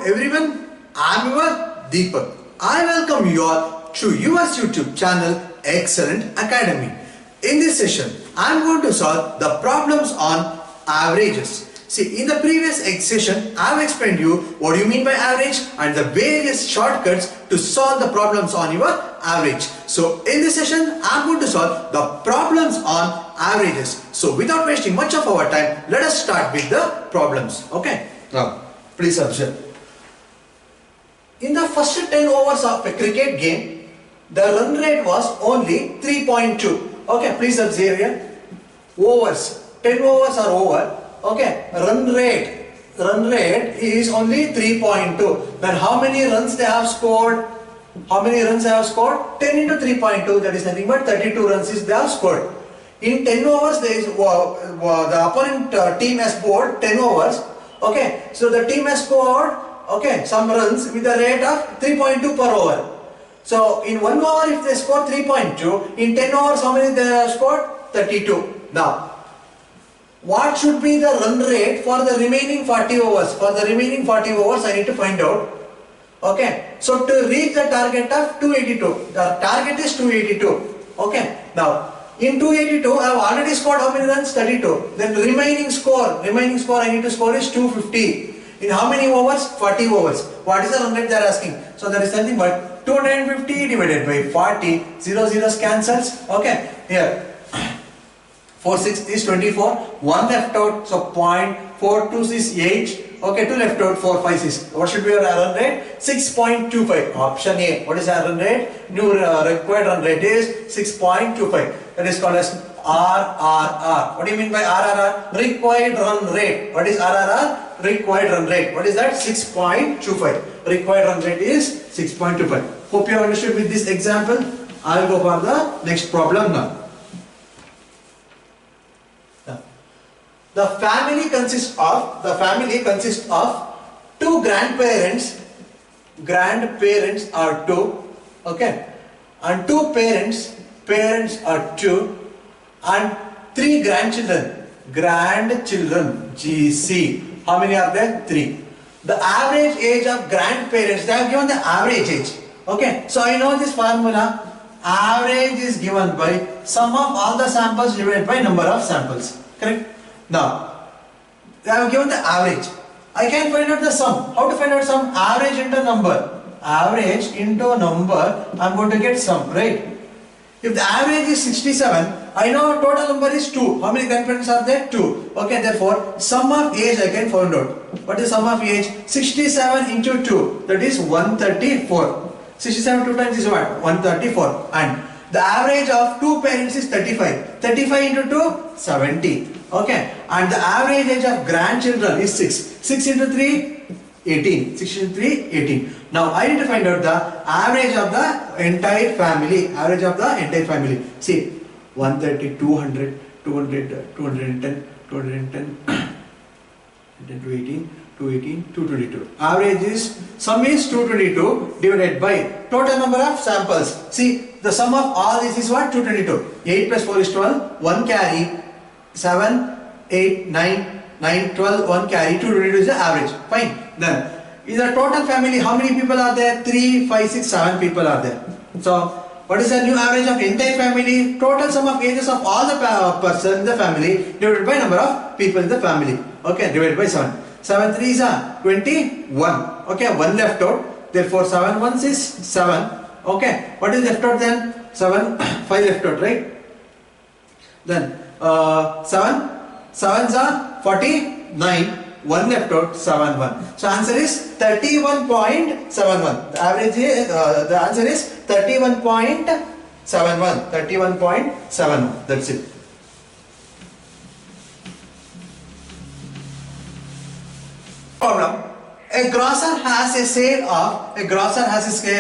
everyone, I'm your Deepak. I welcome you all to your YouTube channel Excellent Academy. In this session, I'm going to solve the problems on averages. See, in the previous session, I've explained you what do you mean by average and the various shortcuts to solve the problems on your average. So, in this session, I'm going to solve the problems on averages. So, without wasting much of our time, let us start with the problems. Okay? Now, please observe. In the first 10 overs of a cricket game, the run rate was only 3.2. Okay, please observe here. Overs. 10 overs are over. Okay, run rate is only 3.2. Then how many runs they have scored? How many runs they have scored? 10 into 3.2, that is nothing but 32 runs is they have scored. In 10 overs, there is the opponent team has scored 10 overs. Okay, so the team has scored some runs with a rate of 3.2 per over. So in 1 over if they score 3.2, in 10 overs how many they have scored? 32. Now, what should be the run rate for the remaining 40 overs? For the remaining 40 overs I need to find out. Okay, so to reach the target of 282, the target is 282. Okay, now in 282 I have already scored how many runs? 32. Then remaining score I need to score is 250. In how many overs? 40 overs. What is the run rate they are asking? So that is nothing but 250 divided by 40. 0 zeros cancels. Okay, here 4 6 is 24. 1 left out, so 0.426 Okay, 2 left out, 4 5 6. What should be our run rate? 6.25. Option A. What is our run rate? New required run rate is 6.25. That is called as RRR. What do you mean by RRR? Required run rate. What is RRR? Required run rate. What is that? 6.25. Required run rate is 6.25. Hope you have understood with this example. I will go for the next problem now. The family consists of two grandparents. Grandparents are two, okay, and two parents. Parents are two, and three grandchildren. Grandchildren, GC. How many are there? 3. The average age of grandparents. They have given the average age. Okay, so I know this formula. Average is given by sum of all the samples divided by number of samples. Correct? Now, they have given the average. I can find out the sum. How to find out sum? Average into number. Average into number. I am going to get sum, right? If the average is 67, I know total number is 2. How many grandparents are there? 2. Okay, therefore, sum of age I can find out. What is sum of age? 67 into 2. That is 134. 67 2 times is what? 134. And the average of two parents is 35. 35 into 2? 70. Okay, and the average age of grandchildren is 6. 6 into 3? 18. 6 into 3? 18. Now I need to find out the average of the entire family. Average of the entire family. See, 130, 200, 200, 210, 210, 218, 218, 222. Average is, sum is 222 divided by total number of samples. See, the sum of all this is what? 222. 8 plus 4 is 12. 1 carry. 7, 8, 9, 9, 12, 1 carry, 222 is the average. Fine. Then, in the total family, how many people are there? 3, 5, 6, 7 people are there. So, what is the new average of entire family? Total sum of ages of all the persons in the family divided by number of people in the family. Okay, divided by 7. 7 3 is 21. Okay, 1 left out. Therefore, 7 1s is 7. Okay, what is left out then? 7, 5 left out, right? Then, 7 sevens are 49, 1 left out, 7 1. So answer is 31.71. The average is, the answer is 31.71. 31.71. That's it. Problem. A grocer has a scale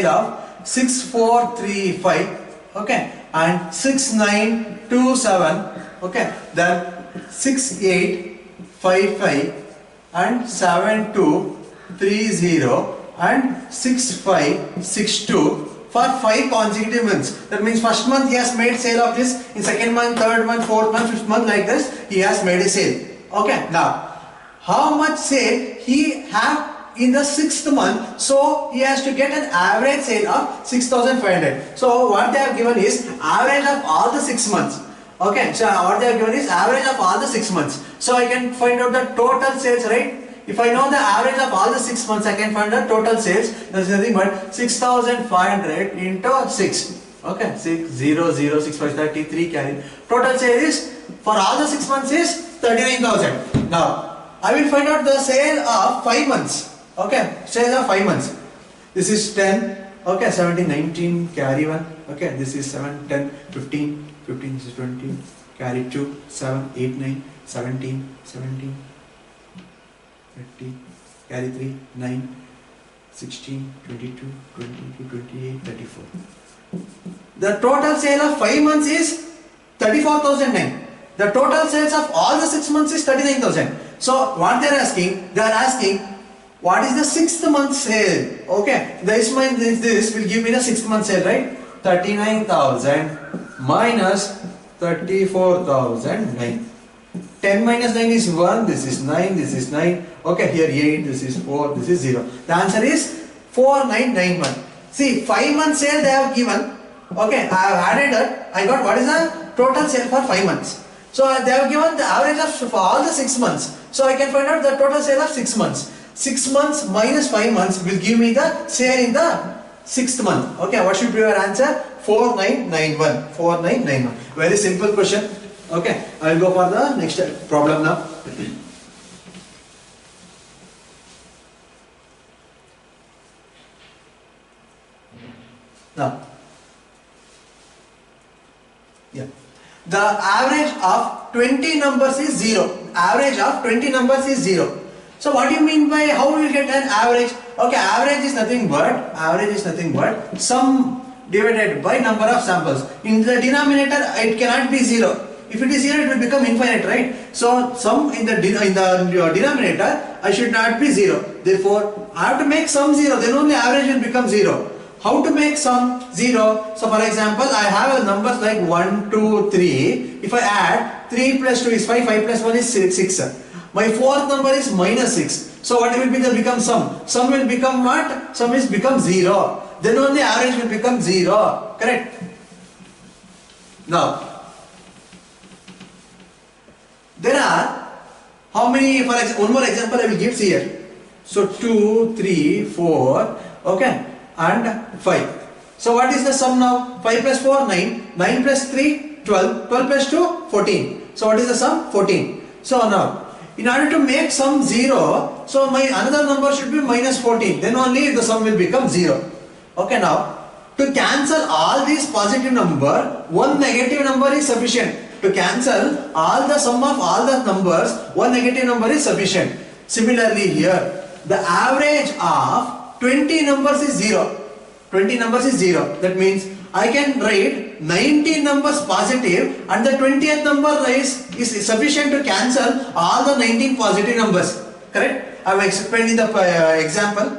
of 6435. Okay, and 6927. Okay, then 6855 and 7230 and 6562 for 5 consecutive months. That means first month he has made sale of this, in second month, third month, fourth month, fifth month, like this he has made a sale. Okay, now how much sale he have in the sixth month, so he has to get an average sale of 6,500. So what they have given is average of all the 6 months. Okay, so what they have given is average of all the 6 months. So I can find out the total sales, right? If I know the average of all the 6 months, I can find the total sales. That's nothing but 6,500 into 6. Okay, 6, 0, 0, 6, 5, 33 carry. Total sale is for all the 6 months is 39,000. Now, I will find out the sale of 5 months. Okay, sale of 5 months. This is 10. Okay, 17, 19, carry 1. Okay, this is 7, 10, 15, 15, this is 20, carry 2, 7, 8, 9, 17, 17, 30, carry 3, 9, 16, 22, 22, 28, 34. The total sale of 5 months is 34,009. The total sales of all the 6 months is 39,000. So what they are asking, what is the 6th month sale? Okay, this will give me the 6th month sale, right? 39,000 minus 34,009. 10 minus 9 is 1, this is 9, this is 9. Okay, here 8, this is 4, this is 0. The answer is 4991. See, 5 month sale they have given. Okay, I have added that. I got what is the total sale for 5 months. So they have given the average of for all the 6 months. So I can find out the total sale of 6 months. 6 months minus 5 months will give me the sale in the 6th month. Okay, what should be your answer? 4991. 4991. Very simple question. Okay, I will go for the next problem now. Now, yeah, the average of 20 numbers is 0. Average of 20 numbers is 0. So what do you mean by how we will get an average? Okay, average is nothing but sum divided by number of samples. In the denominator, it cannot be 0. If it is 0, it will become infinite, right? So sum in the denominator, I should not be 0. Therefore, I have to make sum 0. Then only average will become 0. How to make sum 0? So for example, I have a numbers like 1, 2, 3. If I add 3 plus 2 is 5, 5 plus 1 is 6. My fourth number is minus 6. So what will be the become sum? Sum will become what? Sum is become 0. Then only average will become 0. Correct? Now, there are how many? For example, one more example I will give here. So 2, 3, 4, okay, and 5. So what is the sum now? 5 plus 4, 9. 9 plus 3, 12. 12 plus 2, 14. So what is the sum? 14. So now, in order to make sum 0, so my another number should be minus 14. Then only the sum will become 0. Okay, now, to cancel all these positive number, one negative number is sufficient. To cancel all the sum of all the numbers, one negative number is sufficient. Similarly here, the average of 20 numbers is 0. 20 numbers is 0. That means I can write 19 numbers positive and the 20th number is sufficient to cancel all the 19 positive numbers. Correct? I have explained in the example.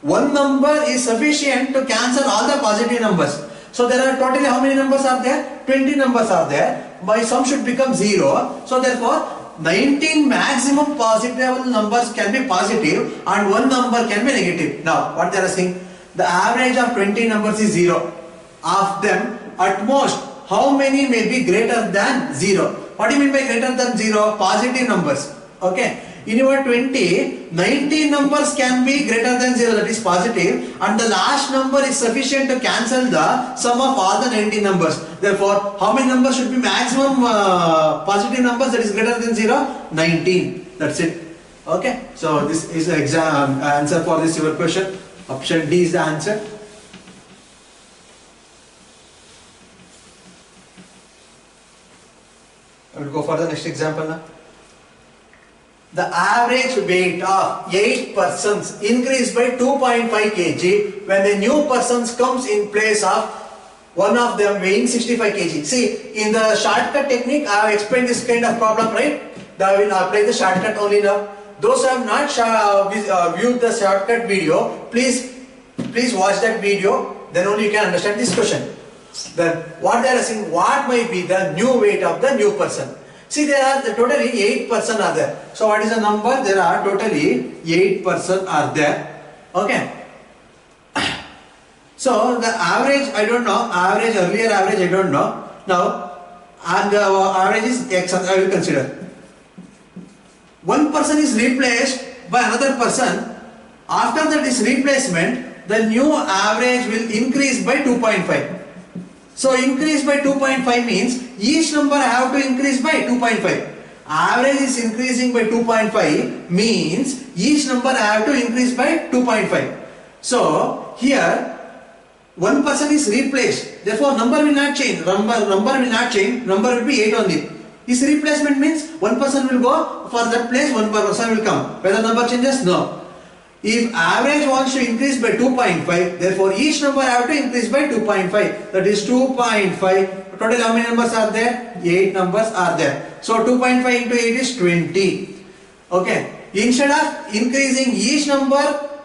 One number is sufficient to cancel all the positive numbers. So there are totally how many numbers are there? 20 numbers are there. My sum should become 0. So therefore 19 maximum positive numbers can be positive and one number can be negative. Now what they are saying? The average of 20 numbers is 0. Of them, at most, how many may be greater than 0? What do you mean by greater than 0? Positive numbers. Okay. In your 20, 19 numbers can be greater than 0, that is positive, and the last number is sufficient to cancel the sum of all the 19 numbers. Therefore, how many numbers should be maximum positive numbers that is greater than 0? 19. That's it. Okay. So this is the exam answer for this your question. Option D is the answer. I will go for the next example now. The average weight of 8 persons increased by 2.5 kg when a new person comes in place of one of them weighing 65 kg. See, in the shortcut technique, I have explained this kind of problem, right? I will apply the shortcut only now. Those who have not viewed the shortcut video, please watch that video. Then only you can understand this question. Then what they are saying, what might be the new weight of the new person? See, there are totally 8 person are there. So what is the number? There are totally 8 person are there. Okay. So the average I don't know. Earlier average I don't know. Now, and the average is X. I will consider. One person is replaced by another person. After that is replacement, the new average will increase by 2.5. So increase by 2.5 means each number have to increase by 2.5. Average is increasing by 2.5 means each number have to increase by 2.5. So here one person is replaced. Therefore number will not change. Number will not change. Number will be 8 only. This replacement means one person will go for that place, one person will come. Whether number changes? No. If average wants to increase by 2.5, therefore each number have to increase by 2.5. That is 2.5. Total how many numbers are there? 8 numbers are there. So 2.5 into 8 is 20. Okay. Instead of increasing each number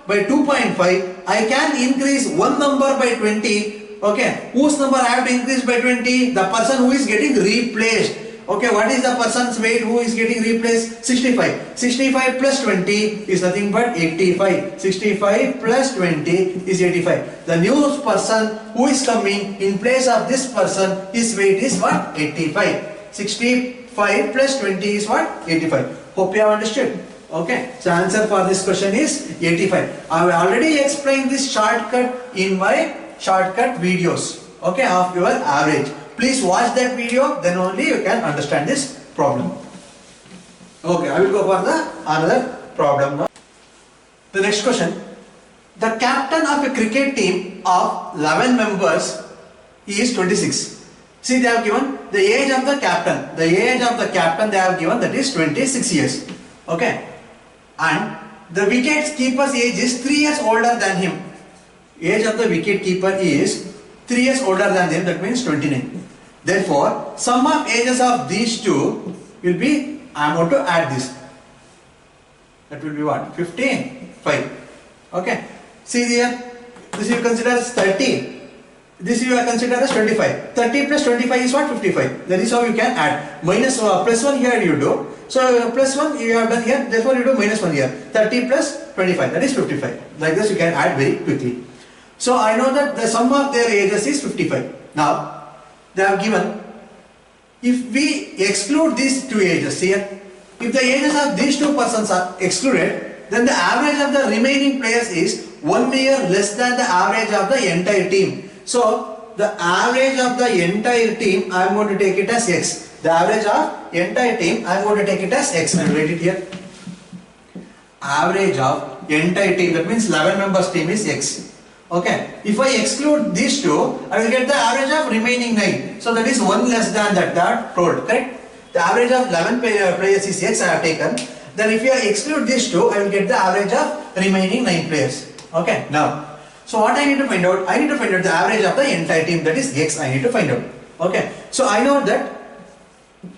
by 2.5, I can increase one number by 20. Okay. Whose number I have to increase by 20? The person who is getting replaced. Okay, what is the person's weight who is getting replaced? 65. 65 plus 20 is nothing but 85. 65 plus 20 is 85. The new person who is coming in place of this person, his weight is what? 85. 65 plus 20 is what? 85. Hope you have understood. Okay, so answer for this question is 85. I have already explained this shortcut in my shortcut videos. Okay, of your average. Please watch that video, then only you can understand this problem. Okay, I will go for the another problem now. The next question. The captain of a cricket team of 11 members is 26. See, they have given the age of the captain. The age of the captain they have given, that is 26 years. Okay. And the wicket keeper's age is 3 years older than him. Age of the wicket keeper is 3 years older than him, that means 29. Therefore, sum of ages of these two will be, I am going to add this. That will be what? 15, 5. Okay. See here, this you consider as 30. This you consider as 25. 30 plus 25 is what? 55. That is how you can add. Minus plus 1 here you do. So plus 1 you have done here, therefore you do minus 1 here. 30 plus 25, that is 55. Like this you can add very quickly. So I know that the sum of their ages is 55. Now, they have given, if we exclude these two ages here, if the ages of these two persons are excluded, then the average of the remaining players is 1 year less than the average of the entire team. So the average of the entire team, I am going to take it as X. The average of entire team, I am going to take it as X. I will write it here. Average of entire team, that means 11 members team is X. Okay, if I exclude these two, I will get the average of remaining 9. So that is 1 less than that told, correct? The average of 11 players is X I have taken. Then if you exclude these two, I will get the average of remaining 9 players. Okay, now, so what I need to find out? I need to find out the average of the entire team, that is X I need to find out. Okay, so I know that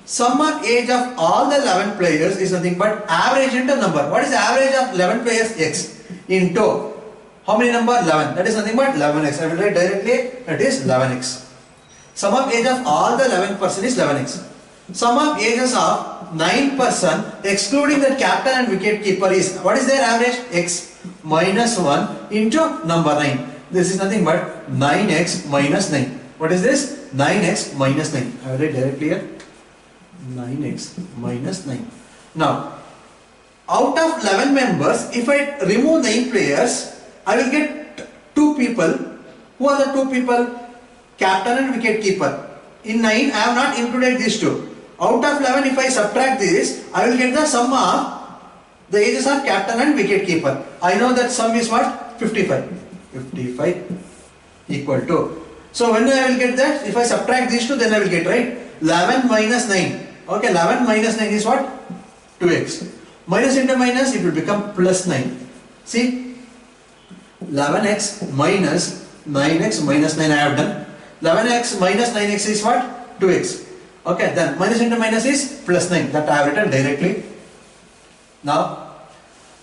sum of age of all the 11 players is nothing but average into number. What is the average of 11 players? X into how many number? 11. That is nothing but 11x. I will write directly, that is 11x. Sum of age of all the 11 person is 11x. Sum of ages of 9 person excluding the captain and wicket keeper is, what is their average? X minus 1 into number 9. This is nothing but 9x minus 9. What is this? 9x minus 9. I will write directly here. 9x minus 9. Now, out of 11 members, if I remove 9 players, I will get 2 people. Who are the 2 people? Captain and wicket keeper. In 9, I have not included these 2. Out of 11, if I subtract this, I will get the sum of the ages of captain and wicket keeper. I know that sum is what? 55. 55 equal to. So when I will get that? If I subtract these 2, then I will get, right? 11 minus 9. Okay, 11 minus 9 is what? 2x. Minus into minus, it will become plus 9. See? 11x minus 9x minus 9 I have done. 11x minus 9x is what? 2x. Okay, then minus into minus is plus 9. That I have written directly. Now,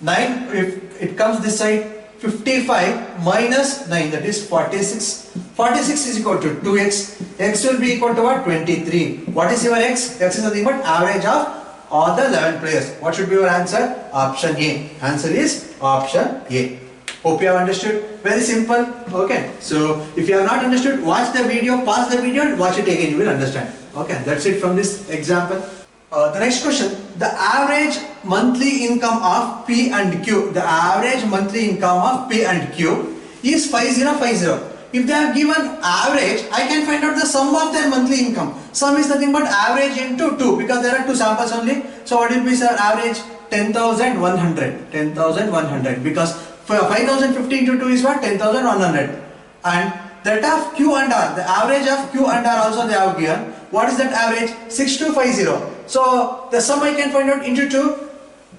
9, if it comes this side, 55 minus 9, that is 46. 46 is equal to 2x. X will be equal to what? 23. What is your x? X is nothing but average of all the 11 players. What should be your answer? Option A. Answer is option A. Hope you have understood. Very simple. Okay. So if you have not understood, watch the video, pause the video and watch it again. You will understand. Okay. That's it from this example. The next question. The average monthly income of P and Q. The average monthly income of P and Q is 5050. If they have given average, I can find out the sum of their monthly income. Sum is nothing but average into 2 because there are 2 samples only. So what will be sir? Average 10,100. 10,100 because 5,050 into 2 is what? 10,100. And that of Q and R, the average of Q and R also they have given. What is that average? 6250. So the sum I can find out into 2.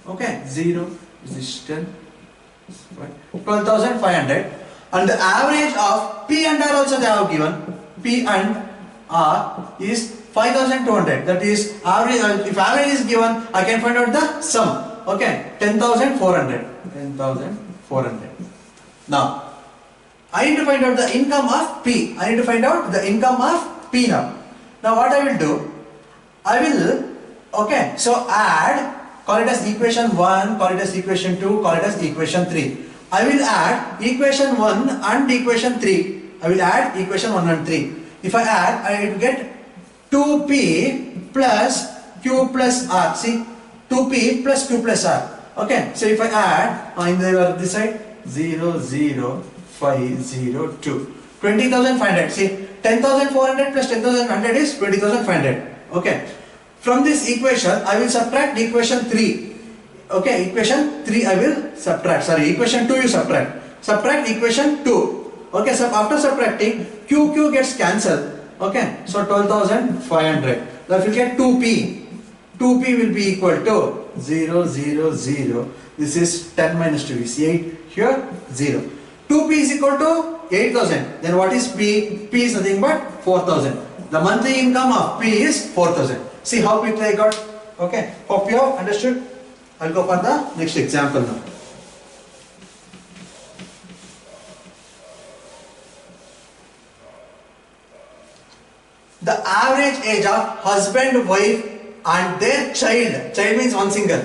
Okay, 0 is 10, 12,500. And the average of P and R also they have given. P and R is 5,200. That is average. If average is given, I can find out the sum. Okay, 10,400. 10,400. Now, I need to find out the income of P. I need to find out the income of P now. Now what I will do? I will, okay, so add, call it as equation 1, call it as equation 2, call it as equation 3. I will add equation 1 and equation 3. I will add equation 1 and 3. If I add, I will get 2P plus Q plus R. See, 2P plus Q plus R. Okay, so if I add, in this side, 0, 0, 5, 0, 2. 20,500. See, 10,400 plus 10,100 is 20,500. Okay. From this equation, I will subtract equation 3. Okay, equation 3 I will subtract. Sorry, equation 2 you subtract. Subtract equation 2. Okay, so after subtracting, Q gets cancelled. Okay, so 12,500. Now if you get 2P, 2P will be equal to 0, 0, 0. This is 10 minus 2 is 8. Here 0. 2P is equal to 8,000. Then what is P? P is nothing but 4,000. The monthly income of P is 4,000. See how quickly I got. Okay, hope you have understood. I'll go for the next example now. The average age of husband, wife and their child means one single,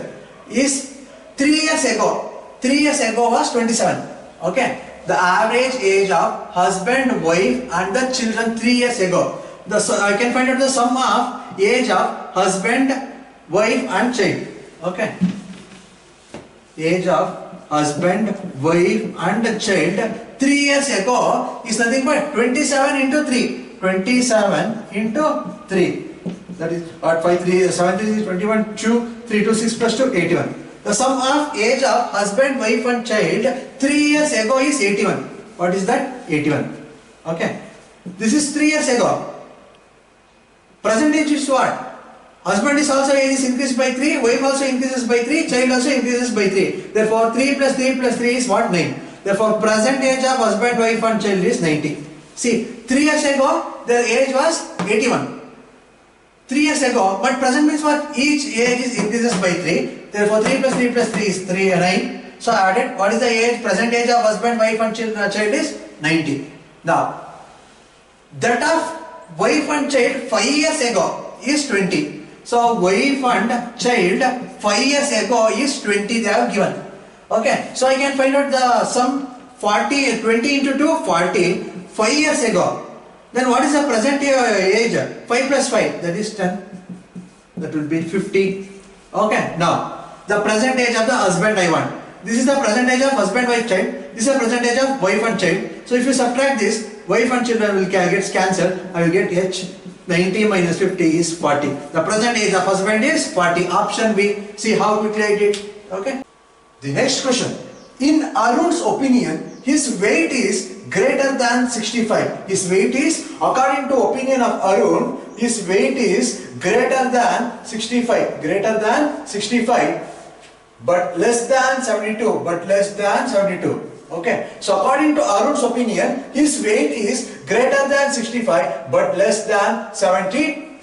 is 3 years ago. 3 years ago was 27. Okay. The average age of husband, wife and the children 3 years ago. I can find out the sum of age of husband, wife and child. Okay. Age of husband, wife and child 3 years ago is nothing but 27 into 3. 27 into 3. That is what 5, 3, 7, 3 is 21, 2, 3, 2, 6 plus 2, 81. The sum of age of husband, wife and child 3 years ago is 81. What is that? 81. Okay. This is 3 years ago. Present age is what? Husband is also age is increased by 3, wife also increases by 3, child also increases by 3. Therefore 3 plus 3 plus 3 is what? 9. Therefore present age of husband, wife and child is 90. See, 3 years ago their age was 81. 3 years ago, but present means what? Each age is increases by 3. Therefore 3 plus 3 plus 3 is 3, 9. So I added, what is the age? Present age of husband, wife and child is 90. Now, that of wife and child 5 years ago is 20. So wife and child 5 years ago is 20 they have given. Okay, so I can find out the sum 40, 20 into 2, 40, 5 years ago. Then what is the present age? 5 plus 5, that is 10. That will be 50. Okay, now the present age of the husband I want. This is the present age of husband, wife, child. This is the present age of wife and child. So if you subtract this, wife and children will get cancelled. I will get H. 90 minus 50 is 40. The present age of husband is 40. Option B. See how quickly I did. Okay. The next question. In Arun's opinion, his weight is greater than 65. His weight is, according to opinion of Arun, his weight is greater than 65. Greater than 65. But less than 72. But less than 72. Okay. So according to Arun's opinion, his weight is greater than 65 but less than 72.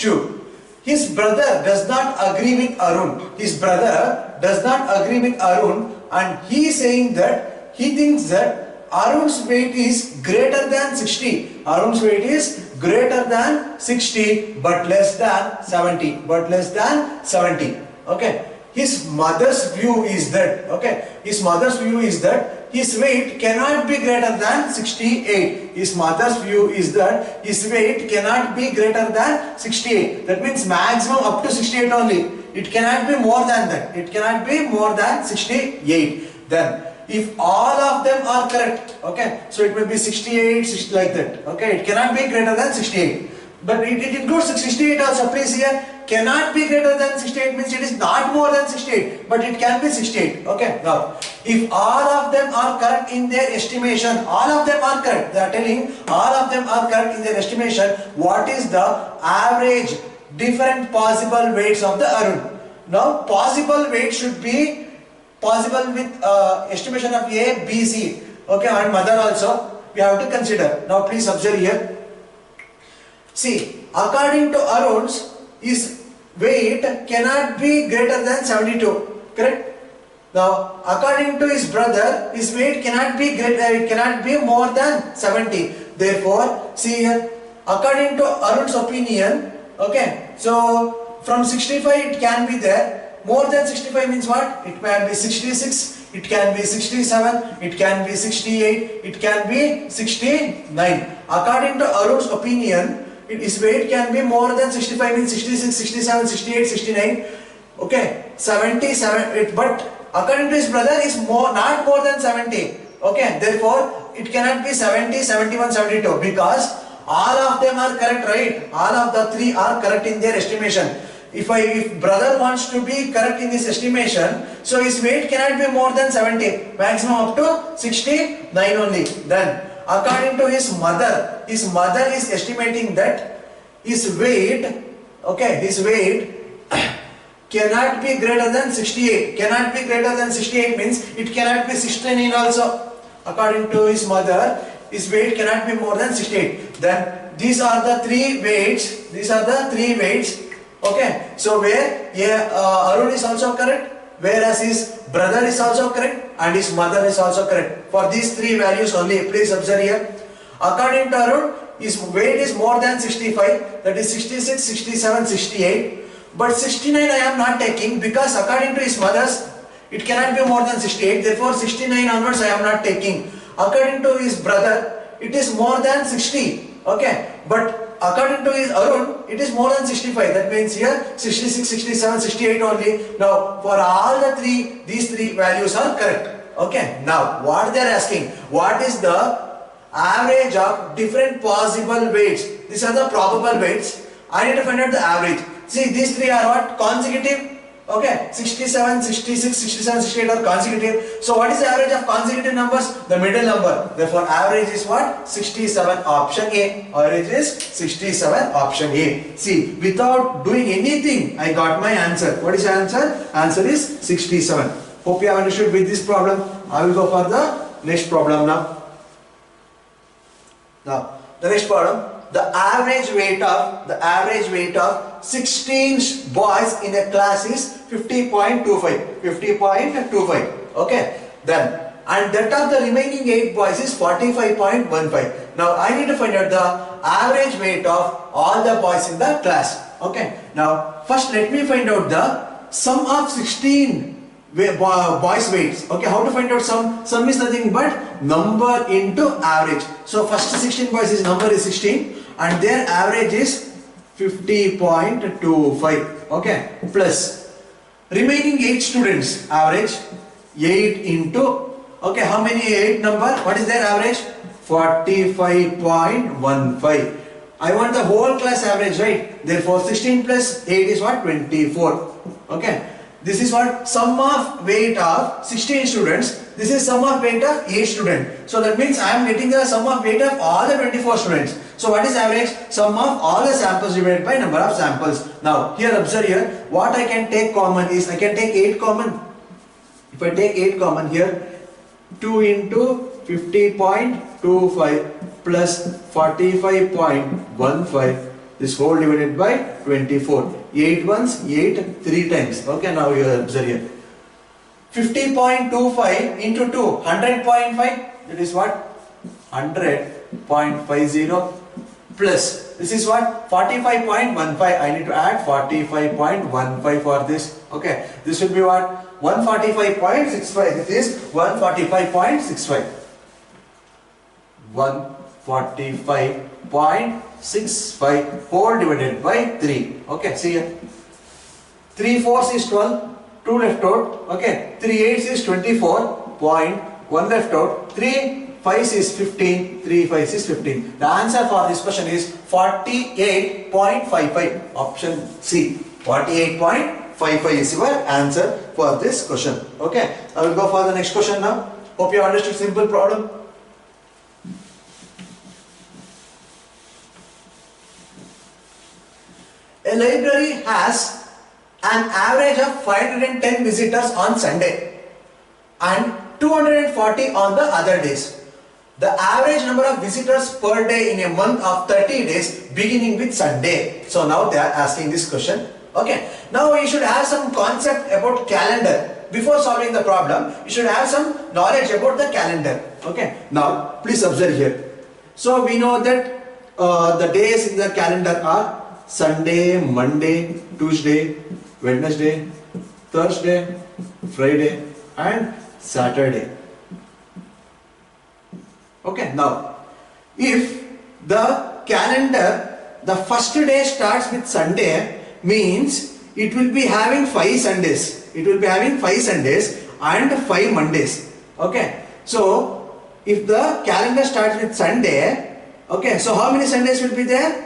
His brother does not agree with Arun. His brother does not agree with Arun and he is saying that he thinks that Arun's weight is greater than 60. Arun's weight is greater than 60 but less than 70. But less than 70. Okay. His mother's view is that, okay, his mother's view is that his weight cannot be greater than 68. His mother's view is that his weight cannot be greater than 68. That means maximum up to 68 only. It cannot be more than that. It cannot be more than 68. Then, if all of them are correct, okay, so it may be 68, 60 like that. Okay, it cannot be greater than 68. But it includes 68 also. Please here, cannot be greater than 68 means it is not more than 68, but it can be 68. Okay, now if all of them are correct in their estimation, all of them are correct, they are telling all of them are correct in their estimation, what is the average different possible weights of the Arun? Now possible weight should be possible with estimation of A, B, C, okay, and mother also we have to consider. Now please observe here. See, according to Arun's, his weight cannot be greater than 72, correct? Now, according to his brother, his weight cannot be more than 70. Therefore, see here, according to Arun's opinion, okay, so from 65 it can be there. More than 65 means what? It can be 66, it can be 67, it can be 68, it can be 69. According to Arun's opinion, his weight can be more than 65 means 66, 67, 68, 69, okay, 77, but according to his brother is not more than 70, okay, therefore it cannot be 70, 71, 72 because all of them are correct, right? All of the three are correct in their estimation. If brother wants to be correct in his estimation, so his weight cannot be more than 70, maximum up to 69 only. Then according to his mother is estimating that his weight, okay, his weight cannot be greater than 68. Cannot be greater than 68 means it cannot be 69 also. According to his mother, his weight cannot be more than 68. Then these are the three weights. These are the three weights. Okay. So where Arun is also correct, whereas his brother is also correct and his mother is also correct. For these three values only, please observe here. According to Arun, his weight is more than 65, that is 66, 67, 68. But 69 I am not taking because according to his mother's, it cannot be more than 68. Therefore 69 onwards I am not taking. According to his brother, it is more than 60. Okay. But according to his Arun, it is more than 65. That means here 66, 67, 68 only. Now for all the three, these three values are correct. Okay. Now what they are asking, what is the average of different possible weights? These are the probable weights. I need to find out the average. See, these three are what? Consecutive. Okay, 67, 66, 67, 68 are consecutive. So what is the average of consecutive numbers? The middle number. Therefore average is what? 67, option A. Average is 67, option A. See, without doing anything, I got my answer. What is the answer? Answer is 67. Hope you have understood with this problem. I will go for the next problem now. Now, the next problem. The average weight of 16 boys in a class is 50.25. 50.25. Okay. Then, and that of the remaining 8 boys is 45.15. Now, I need to find out the average weight of all the boys in the class. Okay. Now, first let me find out the sum of 16 boys weights. Okay, how to find out sum? Sum is nothing but number into average. So first 16 boys, his number is 16 and their average is 50.25. Okay, plus remaining 8 students average 8 into, okay, how many 8 number? What is their average? 45.15. I want the whole class average, right? Therefore 16 plus 8 is what? 24. Okay. This is what? Sum of weight of 16 students. This is sum of weight of 8 students. So that means I am getting the sum of weight of all the 24 students. So what is average? Sum of all the samples divided by number of samples. Now here observe here. What I can take common is I can take 8 common. If I take 8 common here, 2 into 50.25 plus 45.15. This whole divided by 24. 8 ones, 8 3 times. Okay, now you observe here. 50.25 into 2, 100.5, that is what? 100.50 plus, this is what? 45.15, I need to add 45.15 for this, okay. This will be what? 145.65, this is 145.65. 145.65 whole divided by 3, okay, see here. 3 fours is 12, 2 left out, okay, 3 eights is 24, 1 left out, 3 5s is 15, 3 5s is 15. The answer for this question is 48.55, option C. 48.55 is your answer for this question. Okay, I will go for the next question now. Hope you understood simple problem. A library has an average of 510 visitors on Sunday and 240 on the other days. The average number of visitors per day in a month of 30 days beginning with Sunday. So now they are asking this question. Okay, now you should have some concept about calendar. Before solving the problem, you should have some knowledge about the calendar. Okay, now please observe here. So we know that the days in the calendar are Sunday, Monday, Tuesday, Wednesday, Thursday, Friday and Saturday. Okay, now if the calendar, the first day starts with Sunday, means it will be having 5 Sundays. It will be having 5 Sundays and 5 Mondays. Okay, so if the calendar starts with Sunday, okay, so how many Sundays will be there?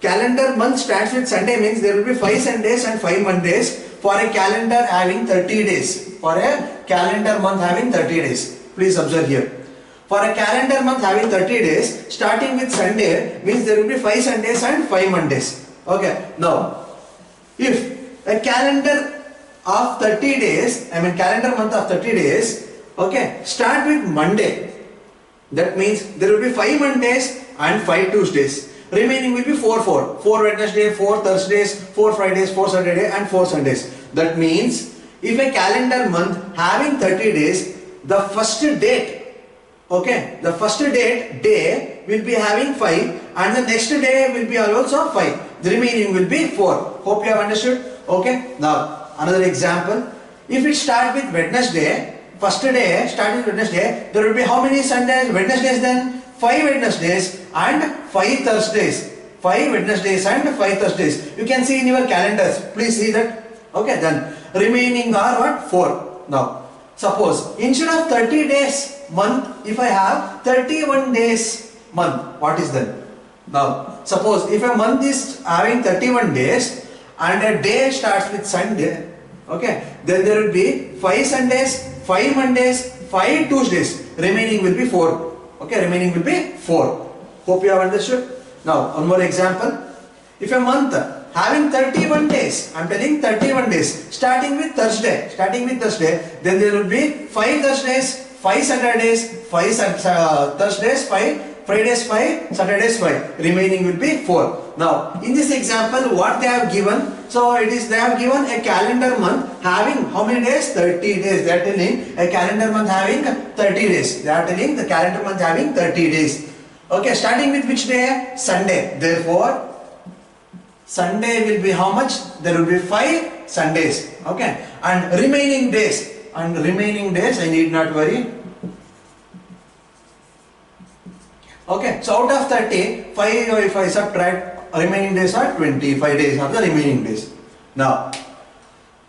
Calendar month starts with Sunday, means there will be 5 Sundays and 5 Mondays for a calendar having 30 days. For a calendar month having 30 days. Please observe here. For a calendar month having 30 days, starting with Sunday, means there will be 5 Sundays and 5 Mondays. Okay, now, if a calendar of 30 days, calendar month of 30 days, okay, start with Monday. That means there will be 5 Mondays and 5 Tuesdays. Remaining will be 4 Wednesday, 4 Thursdays, 4 Fridays, 4 Saturdays and 4 Sundays. That means if a calendar month having 30 days, the first date, okay, the first day will be having 5 and the next day will be also 5. The remaining will be 4. Hope you have understood. Okay, now another example. If it starts with Wednesday, first day starting with Wednesday, there will be how many Sundays, Wednesdays then? 5 Wednesdays and 5 Thursdays. 5 Wednesdays and 5 Thursdays. You can see in your calendars. Please see that. Okay, then remaining are what? 4. Now, suppose instead of 30 days month, if I have 31 days month, what is then? Now, suppose if a month is having 31 days and a day starts with Sunday, okay, then there will be 5 Sundays, 5 Mondays, 5 Tuesdays. Remaining will be 4. Okay, remaining will be 4. Hope you have understood. Now, one more example. If a month having 31 days, I am telling 31 days, starting with Thursday, then there will be 5 Thursdays, 5 Saturdays, 5 Thursdays, 5 Fridays, 5 Saturdays, 5. Remaining will be 4. Now, in this example, what they have given? So, it is they have given a calendar month having how many days? 30 days. They are telling a calendar month having 30 days. They are telling the calendar month having 30 days. Okay, starting with which day? Sunday. Therefore, Sunday will be how much? There will be 5 Sundays. Okay, and remaining days. I need not worry. Okay, so out of 30, 5 if I subtract, remaining days are 25 days of the remaining days. Now,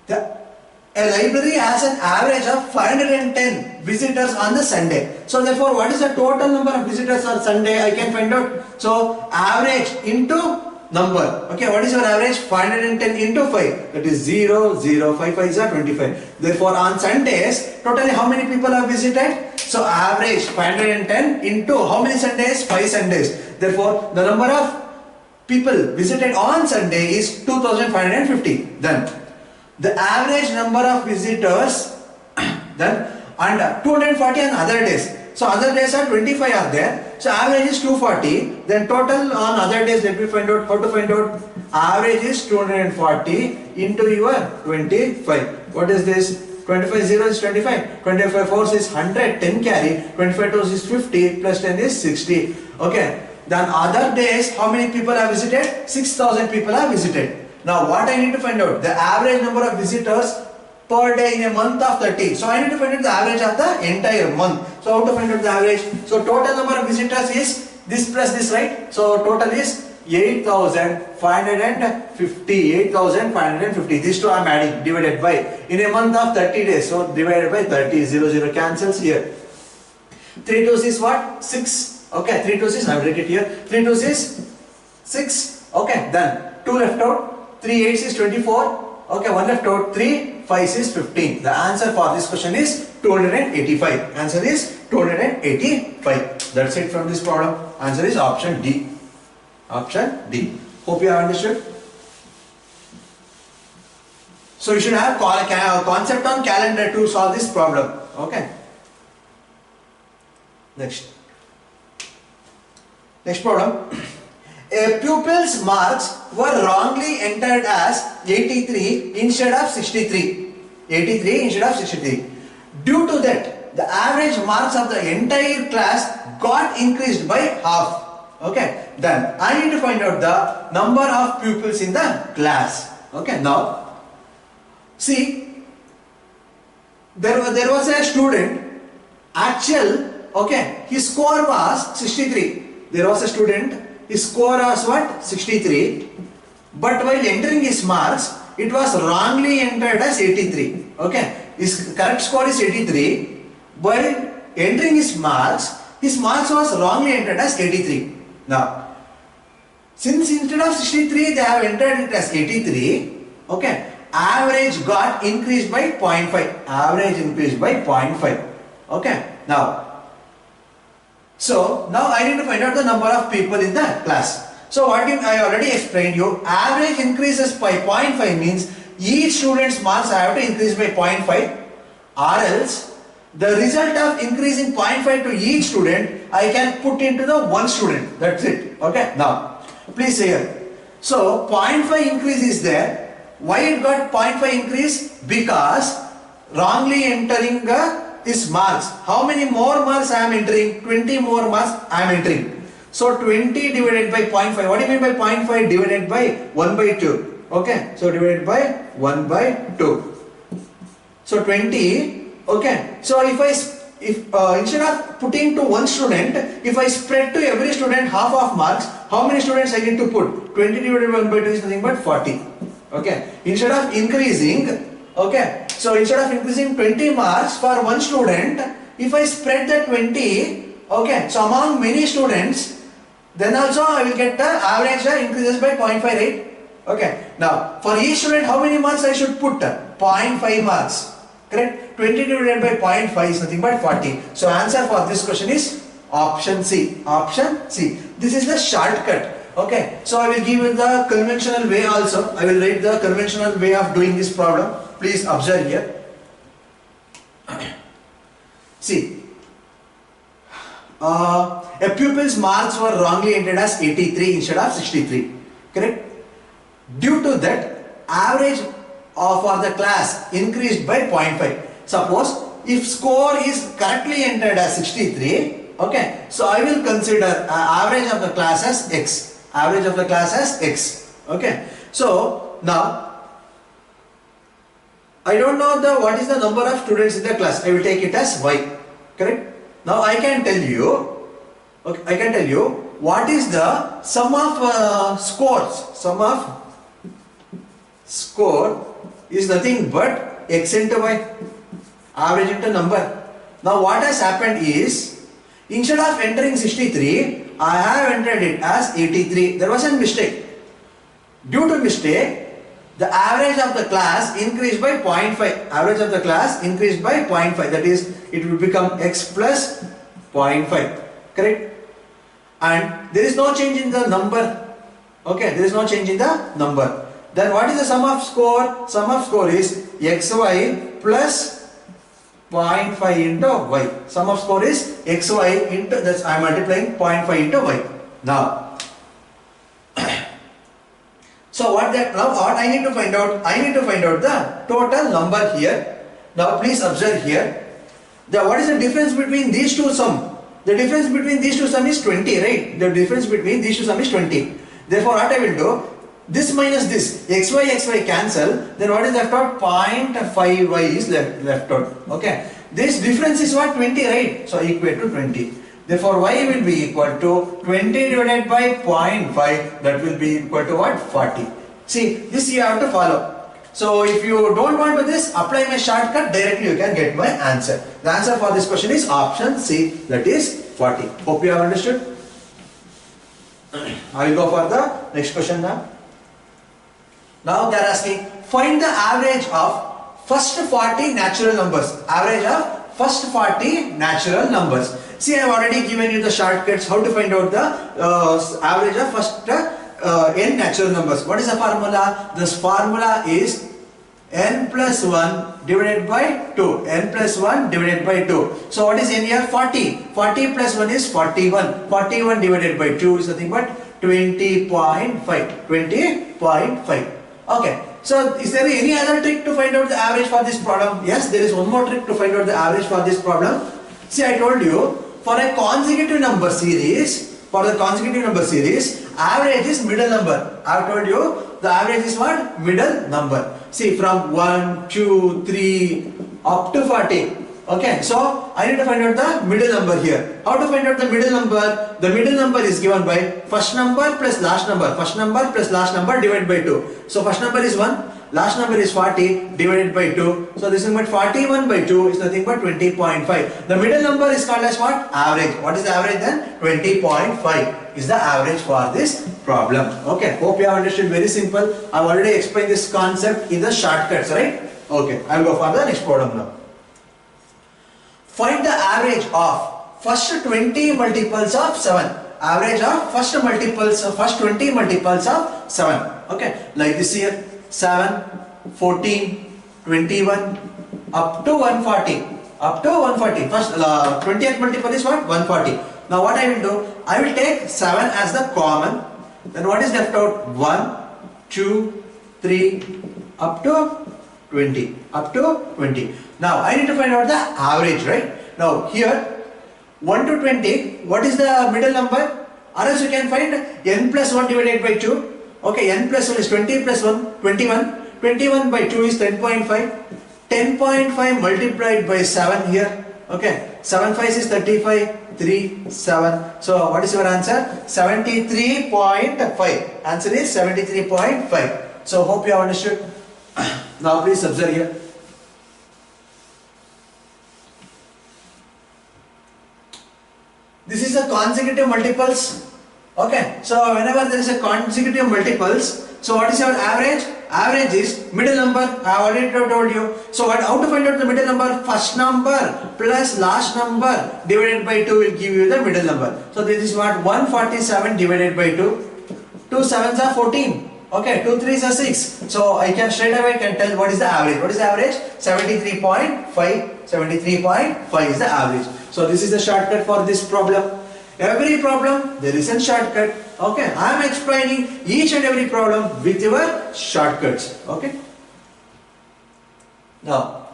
a library has an average of 510 visitors on the Sunday. So therefore, what is the total number of visitors on Sunday? I can find out. So average into number. Okay, what is your average? 510 into 5. That is 0, 0, 5, 5 is 25. Therefore, on Sundays, totally how many people are visited? So average 510 into how many Sundays? 5 Sundays. Therefore, the number of people visited on Sunday is 2550. Then the average number of visitors then and 240 on other days. So other days are 25 are there. So average is 240. Then total on other days, let me find out how to find out. Average is 240 into your 25. What is this? 25 zeros is 25, 25 fours is 100, 10 carry, 25 twos is 50, plus 10 is 60. Okay. Then other days, how many people have visited? 6,000 people have visited. Now what I need to find out? The average number of visitors per day in a month of 30. So I need to find out the average of the entire month. So how to find out the average? So total number of visitors is this plus this, right? So total is 8,550. 8,550. These two I am adding, divided by, in a month of 30 days. So divided by 30. 0, 0 cancels here. 3 twos is what? 6. Okay, 3 twos is, I will write it here. 3 twos is 6. Okay, then 2 left out. 3 eights is 24. Okay, 1 left out. 3 5 is 15. The answer for this question is 285. Answer is 285. That's it from this problem. Answer is option D. Option D. Hope you have understood. So you should have a concept on calendar to solve this problem. Okay. Next problem. A pupil's marks were wrongly entered as 83 instead of 63. 83 instead of 63. Due to that, the average marks of the entire class got increased by half. Okay. Then I need to find out the number of pupils in the class. Okay. Now, see, there was a student. Okay, his score was 63. There was a student. His score was what? 63. But while entering his marks, it was wrongly entered as 83. Okay. His correct score is 83. While entering his marks was wrongly entered as 83. Now, since instead of 63, they have entered it as 83. Okay. Average got increased by 0.5. Average increased by 0.5. Okay. Now, so now I need to find out the number of people in the class. So what I already explained you, average increases by 0.5 means each student's marks I have to increase by 0.5, or else the result of increasing 0.5 to each student I can put into the one student. That's it. Okay. Now please say here. So 0.5 increase is there. Why it got 0.5 increase? Because wrongly entering is marks. How many more marks I am entering? 20 more marks I am entering. So 20 divided by 0.5. What do you mean by 0.5? Divided by 1 by 2. Okay. So divided by 1 by 2. So 20. Okay. So if instead of putting to one student, if I spread to every student half of marks, how many students I need to put? 20 divided by 1 by 2 is nothing but 40. Okay. Instead of increasing, okay. So instead of increasing 20 marks for one student, if I spread the 20, okay, so among many students, then also I will get the average increases by 0.5, right? Okay. Now, for each student, how many marks I should put? 0.5 marks. Correct? 20 divided by 0.5 is nothing but 40. So answer for this question is option C. Option C. This is the shortcut. Okay. So I will give you the conventional way also. I will write the conventional way of doing this problem. Please observe here. See, a pupil's marks were wrongly entered as 83 instead of 63. Correct? Due to that, average for the class increased by 0.5. Suppose if score is correctly entered as 63, okay, so I will consider average of the class as X. Average of the class as X. Okay. So now, I don't know what is the number of students in the class. I will take it as Y. Correct? Now I can tell you, okay, I can tell you what is the sum of scores. Sum of score is nothing but X into Y. Average into number. Now what has happened is, instead of entering 63, I have entered it as 83. There was a mistake. Due to mistake, the average of the class increased by 0.5. Average of the class increased by 0.5. That is, it will become X plus 0.5. Correct? And there is no change in the number. Okay, there is no change in the number. Then what is the sum of score? Sum of score is XY plus 0.5 into Y. Sum of score is XY into, that's I am multiplying 0.5 into Y. Now, so what I need to find out? I need to find out the total number here. Now please observe here. What is the difference between these two sum? The difference between these two sum is 20, right? The difference between these two sum is 20. Therefore what I will do, this minus this, xy cancel, then what is left out? 0.5y is left out. Okay. This difference is what? 20, right? So equal to 20. Therefore y will be equal to 20 divided by 0.5, that will be equal to what? 40. See, this you have to follow. So if you don't want to do this, apply my shortcut, directly you can get my answer. The answer for this question is option C, that is 40. Hope you have understood. I will go for the next question now. Now they are asking, find the average of first 40 natural numbers. Average of first 40 natural numbers. See, I have already given you the shortcuts how to find out the average of first n natural numbers. What is the formula? This formula is n plus 1 divided by 2. N plus 1 divided by 2. So what is n here? 40. 40 plus 1 is 41. 41 divided by 2 is nothing but 20.5. 20.5. Okay. So is there any other trick to find out the average for this problem? Yes, there is one more trick to find out the average for this problem. See, I told you, for a consecutive number series, average is middle number. I have told you the average is what? Middle number. See, from 1, 2, 3 up to 40. Okay, so I need to find out the middle number here. How to find out the middle number? The middle number is given by first number plus last number. First number plus last number divided by 2. So first number is 1, last number is 40 divided by 2. So this is what? 41 by 2 is nothing but 20.5. The middle number is called as what? Average. What is the average then? 20.5 is the average for this problem. Okay, hope you have understood. Very simple. I have already explained this concept in the shortcuts, right? Okay, I will go for the next problem now. Find the average of first 20 multiples of 7. Average of first 20 multiples of 7. Okay, like this here, 7, 14, 21, up to 140. Up to 140. First 20th multiple is what? 140. Now what I will do? I will take 7 as the common. Then what is left out? 1, 2, 3, up to 20. Up to 20. Now I need to find out the average, right? Now here 1 to 20, what is the middle number? Or else you can find n plus 1 divided by 2. Okay, n plus 1 is 20 plus 1, 21. 21 by 2 is 10.5. 10.5 multiplied by 7 here. Okay, 7 5 is 35, 3, 7. So what is your answer? 73.5. Answer is 73.5. So hope you have understood. Now please observe here. This is a consecutive multiples. Okay, so whenever there is a consecutive multiples, so what is your average? Average is middle number. I have already told you. So how to find out the middle number? First number plus last number divided by 2 will give you the middle number. So this is what? 147 divided by 2. 2 sevens are 14. Okay, 2 3s are 6. So I can straight away tell what is the average. What is the average? 73.5. 73.5 is the average. So this is the shortcut for this problem. Every problem there is a shortcut. Okay, I am explaining each and every problem with your shortcuts. Okay. Now,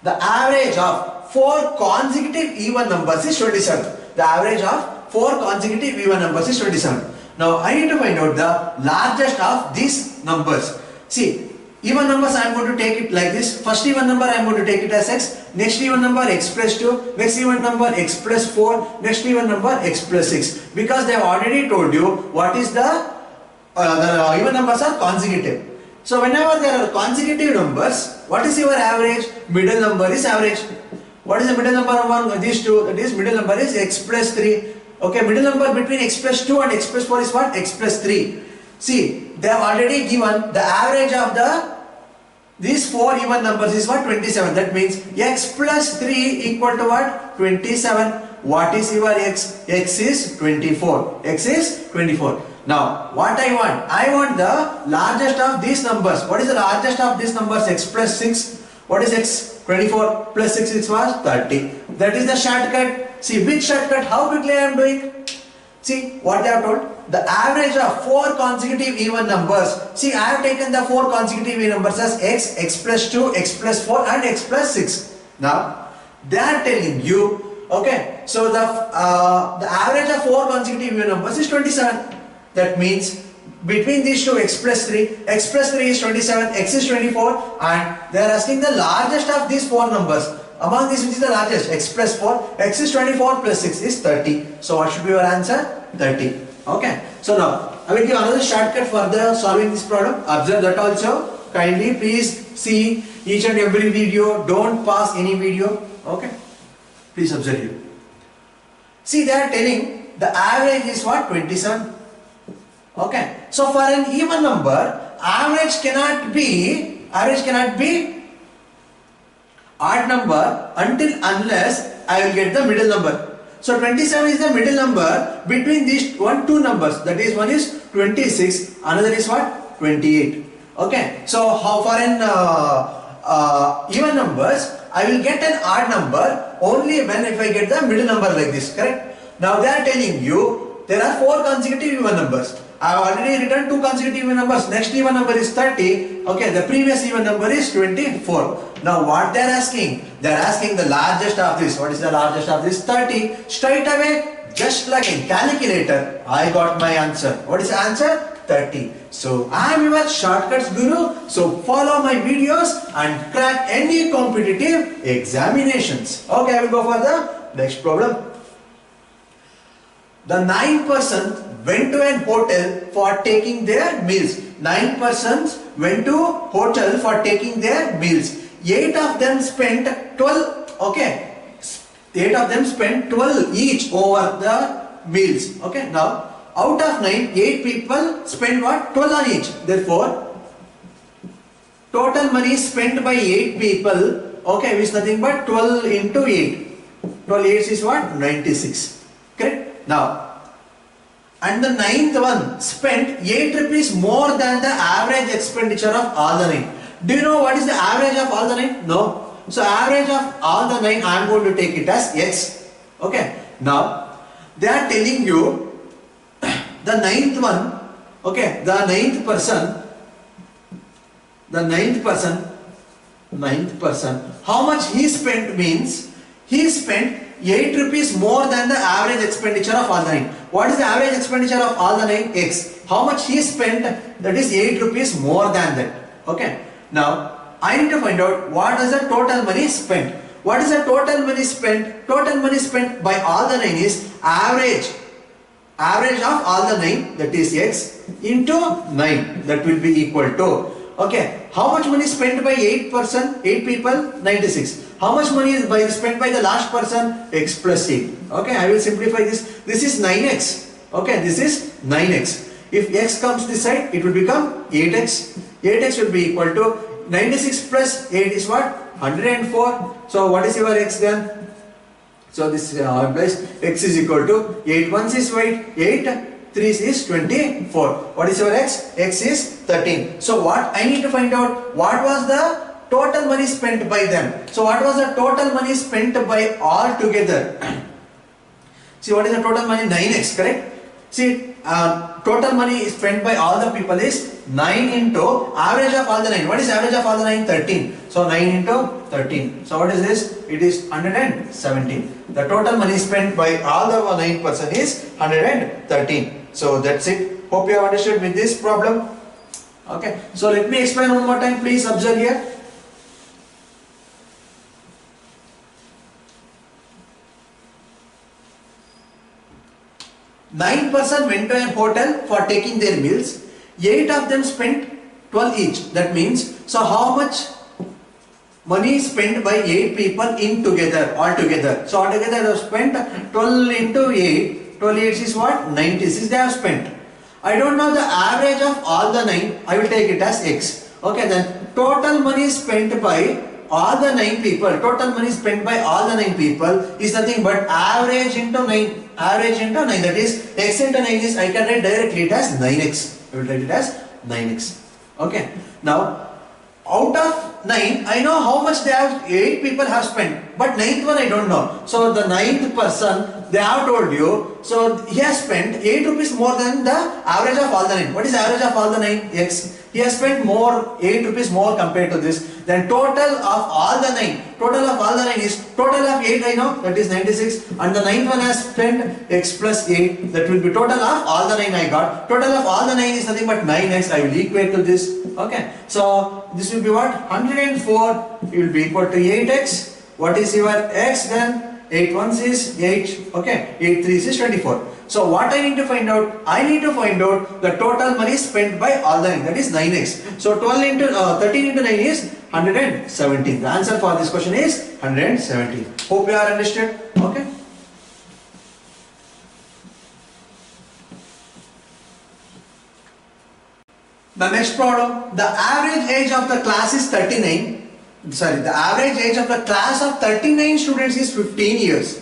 the average of 4 consecutive even numbers is 27. The average of 4 consecutive even numbers is 27. Now, I need to find out the largest of these numbers. See, even numbers I am going to take it like this. First even number I am going to take it as x. Next even number x plus 2. Next even number x plus 4. Next even number x plus 6. Because they have already told you what is the even numbers are consecutive. So whenever there are consecutive numbers, what is your average? Middle number is average. What is the middle number among these two? That is middle number is x plus 3. Okay, middle number between x plus 2 and x plus 4 is what? X plus 3. See, they have already given the average of these 4 even numbers is what? 27. That means x plus 3 equal to what? 27. What is your x? X is 24. X is 24. Now, what I want? I want the largest of these numbers. What is the largest of these numbers? X plus 6. What is x? 24 plus 6 is what? 30. That is the shortcut. See, which shortcut? How quickly I am doing? See, what they have told? The average of 4 consecutive even numbers. See, I have taken the 4 consecutive even numbers as x, x plus 2, x plus 4 and x plus 6. Now they are telling you, okay, so the average of 4 consecutive even numbers is 27. That means between these two x plus 3 is 27, x is 24, and they are asking the largest of these 4 numbers. Among these, which is the largest? X plus 4, x is 24 plus 6 is 30. So what should be your answer? 30. Okay. So now I will give another shortcut for the solving this problem. Observe that also. Kindly please see each and every video. Don't pause any video. Okay. Please observe here. See, they are telling the average is what? 27. Okay. So for an even number, average cannot be odd number unless I will get the middle number. So 27 is the middle number between these two numbers. That is, one is 26, another is what? 28. Okay. So how for an even numbers, I will get an odd number only when if I get the middle number like this. Correct? Now they are telling you there are 4 consecutive even numbers. I have already written 2 consecutive even numbers. Next even number is 30. Okay, the previous even number is 24. Now what they are asking? They are asking the largest of this. What is the largest of this? 30. Straight away, just like in calculator, I got my answer. What is the answer? 30. So I am your shortcuts guru. So follow my videos and crack any competitive examinations. Okay, I will go for the next problem. The 9 persons went to an hotel for taking their meals. 9 persons went to hotel for taking their meals. 8 of them spent 12. Okay, 8 of them spent 12 each over the meals. Okay, now out of 9, 8 people spent what? 12 on each. Therefore, total money spent by 8 people, okay, is nothing but 12 into 8. 12 8 is what? 96. Correct? Now, and the 9th one spent 8 rupees more than the average expenditure of all the 9. Do you know what is the average of all the 9? No. So average of all the 9, I am going to take it as x. Okay. Now, they are telling you the 9th one, okay, the 9th person, how much he spent means, he spent 8 rupees more than the average expenditure of all the 9. What is the average expenditure of all the 9? X. How much he spent? That is 8 rupees more than that. Okay. Now, I need to find out what is the total money spent. What is the total money spent? Total money spent by all the 9 is average. Average of all the 9, that is x, into 9. That will be equal to, okay, how much money spent by 8 people? 96. How much money is spent by the last person? X plus 8. Okay, I will simplify this. This is 9x. Okay, this is 9x. If x comes this side, it will become 8x. 8x will be equal to 96 plus 8 is what? 104. So what is your x then? So this implies x is equal to 8 1s is 8, 3s is 24. What is your x? X is 13. So what I need to find out, what was the total money spent by them? So what was the total money spent by all together? See, what is the total money? 9x, correct? See, total money spent by all the people is 9 into average of all the 9. What is average of all the 9? 13. So 9 into 13. So what is this? It is 117. The total money spent by all the 9 person is 113. So that's it. Hope you have understood with this problem. Okay. So let me explain one more time. Please observe here. Nine person went to a hotel for taking their meals. 8 of them spent 12 each. That means, so how much money spent by 8 people altogether? So altogether they have spent 12 into 8. 12 8 is what? 96 they have spent. I don't know the average of all the 9. I will take it as x. Okay, then total money spent by all the 9 people. Total money spent by all the 9 people is nothing but average into 9. Average into 9. That is x into 9 is, I can write directly it as 9x. I will write it as 9x. Okay. Now, out of 9, I know how much they have, 8 people have spent. But 9th one I don't know. So the 9th person they have told you, so he has spent 8 rupees more than the average of all the 9. What is the average of all the 9? X. He has spent more, 8 rupees more compared to this. Then total of all the 9. Total of all the 9 is, total of 8 I know, that is 96. And the 9th one has spent x plus 8. That will be total of all the 9 I got. Total of all the 9 is nothing but 9x. I will equate to this. Okay. So this will be what? 104 will be equal to 8x. What is your x then? 8 ones is 8, okay, 8 threes is 24. So what I need to find out? I need to find out the total money spent by all the 9, that is 9x. So 13 into 9 is 117. The answer for this question is 117. Hope you are understood, okay. The next problem, the average age of the class is 39. The average age of the class of 39 students is 15 years.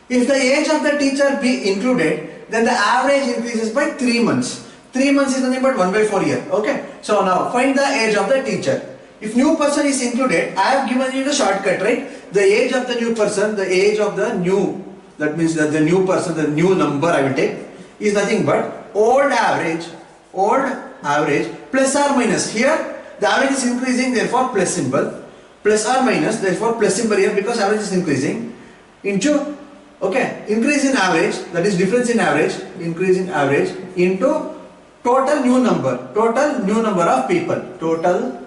If the age of the teacher be included, then the average increases by 3 months. 3 months is nothing but 1 by 4 year. Okay. So now find the age of the teacher. If new person is included, I have given you the shortcut, right? The age of the new person, the age of the new, that means that the new person, the new number I will take, is nothing but old average plus or minus. Here the average is increasing, therefore plus symbol. Plus or minus, therefore plus symbol here because average is increasing, into, okay, increase in average, that is difference in average, increase in average, into total new number of people, total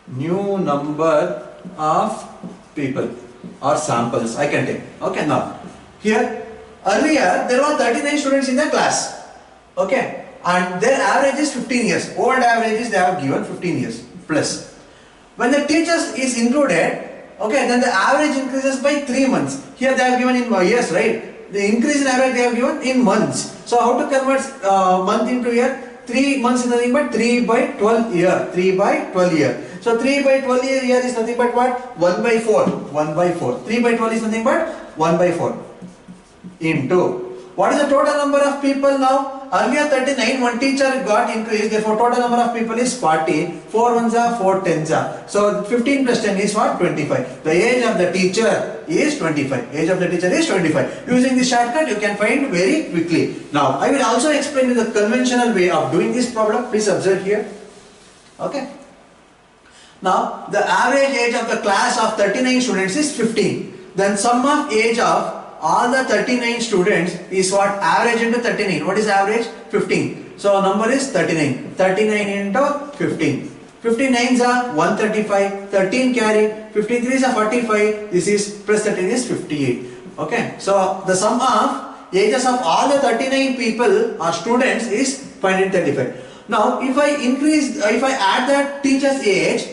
new number of people or samples I can take. Okay, now here earlier there were 39 students in the class, okay, and their average is 15 years. Old averages they have given 15 years plus. When the teachers is included, okay, then the average increases by 3 months. Here they have given in years, right? The increase in average they have given in months. So how to convert month into year? 3 months is nothing but 3 by 12 year. 3 by 12 year. So 3 by 12 year is nothing but what? 1 by 4. 1 by 4. 3 by 12 is nothing but 1 by 4. Into. What is the total number of people now? Earlier 39, one teacher got increased, therefore total number of people is 40. 4 ones are 4 tens are. So 15 plus 10 is what? 25. The age of the teacher is 25. Age of the teacher is 25. Using this shortcut you can find very quickly. Now I will also explain you the conventional way of doing this problem. Please observe here. Okay. Now the average age of the class of 39 students is 15. Then sum of age of all the 39 students is what? Average into 39. What is average? 15. So number is 39. 39 into 15. 59s are 135. 13 carry. 53s are 45. This is plus 13 is 58. Okay. So the sum of ages of all the 39 people or students is 535. Now if I add the teacher's age,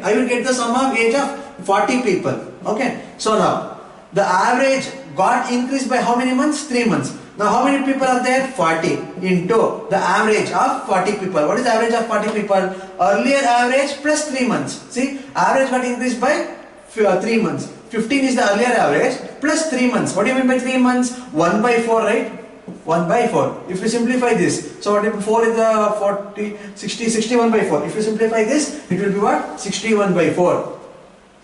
I will get the sum of age of 40 people. Okay. So now the average got increased by how many months? 3 months. Now how many people are there? 40 into the average of 40 people. What is the average of 40 people? Earlier average plus 3 months. See, average got increased by 3 months. 15 is the earlier average plus 3 months. What do you mean by 3 months? 1 by 4, right? 1 by 4. If you simplify this, so what if 4 is the 40, 60, 61 by 4. If you simplify this, it will be what? 61 by 4.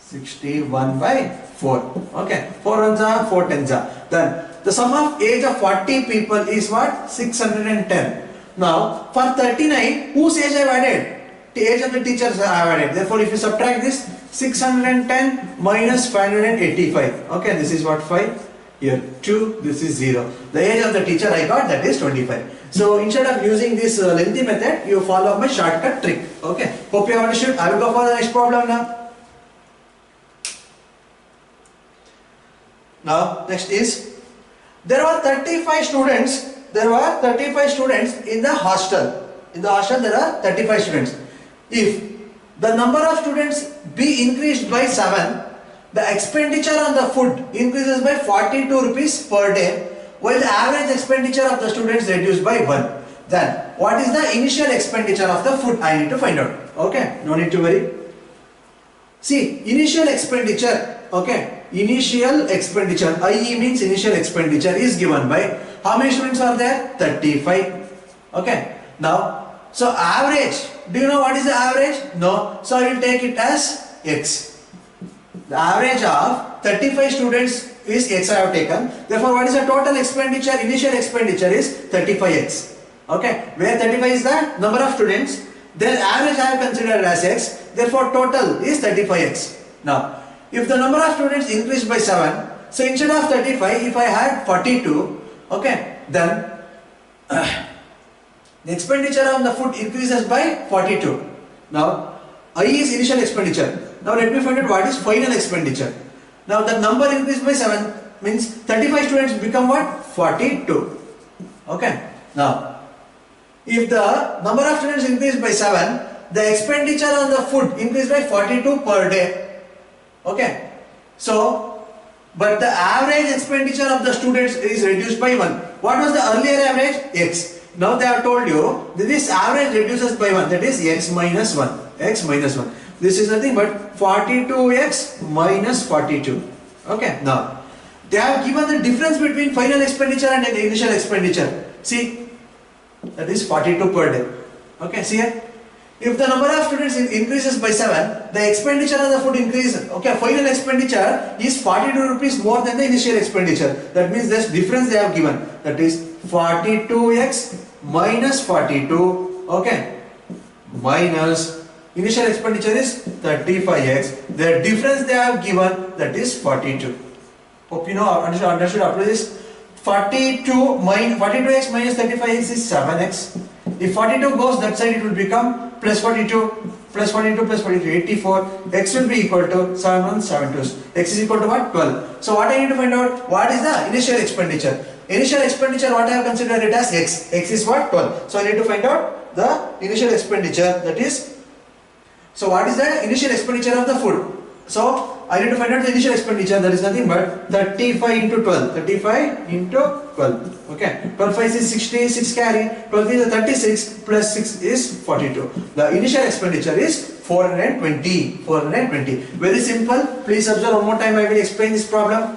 61 by 4. Okay. 4 ones are 4 tens are. Then the sum of age of 40 people is what? 610. Now for 39, whose age I have added? The age of the teachers I have added. Therefore if you subtract this, 610 minus 585. Okay, this is what? 5. Here 2, this is 0. The age of the teacher I got, that is 25. So instead of using this lengthy method, you follow my shortcut trick. Okay. Hope you have understood. I will go for the next problem now. Now next is, there were 35 students. There were 35 students in the hostel. In the hostel there are 35 students. If the number of students be increased by 7, the expenditure on the food increases by 42 rupees per day, while the average expenditure of the students reduced by 1. Then what is the initial expenditure of the food? I need to find out. Okay, no need to worry. See, initial expenditure, okay, initial expenditure, IE means initial expenditure, is given by how many students are there? 35. Okay, now, so average, do you know what is the average? No, so I will take it as X. The average of 35 students is x I have taken. Therefore, what is the total expenditure? Initial expenditure is 35x. Okay, where 35 is the number of students, their average I have considered as x. Therefore, total is 35x. Now, if the number of students increased by 7, so instead of 35, if I had 42, okay, then the expenditure on the food increases by 42. Now, I is initial expenditure. Now, let me find out what is final expenditure. Now, the number increased by 7 means 35 students become what? 42. Okay. Now, if the number of students increased by 7, the expenditure on the food increased by 42 per day. Okay. So, but the average expenditure of the students is reduced by 1. What was the earlier average? X. Now they have told you that this average reduces by 1, that is x minus 1. X minus 1. This is nothing but 42x minus 42. Okay. Now, they have given the difference between final expenditure and initial expenditure. See, that is 42 per day. Okay, see here. If the number of students increases by 7, the expenditure on the food increases. Okay, final expenditure is 42 rupees more than the initial expenditure. That means this difference they have given. That is 42x minus 42. Okay, minus initial expenditure is 35x. The difference they have given, that is 42. Hope you know understood up to this. 42x minus 35x is 7x. If 42 goes that side, it will become plus 42 plus 42 plus 42, 84. X will be equal to 7172. X is equal to what? 12. So what I need to find out? What is the initial expenditure? Initial expenditure, what I have considered it as x. X is what? 12. So I need to find out the initial expenditure, that is. So what is the initial expenditure of the food? So I need to find out the initial expenditure, that is nothing but 35 into 12. 35 into 12. Okay. 12 5 is 60, 6 carry. 12 is 36 plus 6 is 42. The initial expenditure is 420. 420. Very simple. Please observe one more time. I will explain this problem.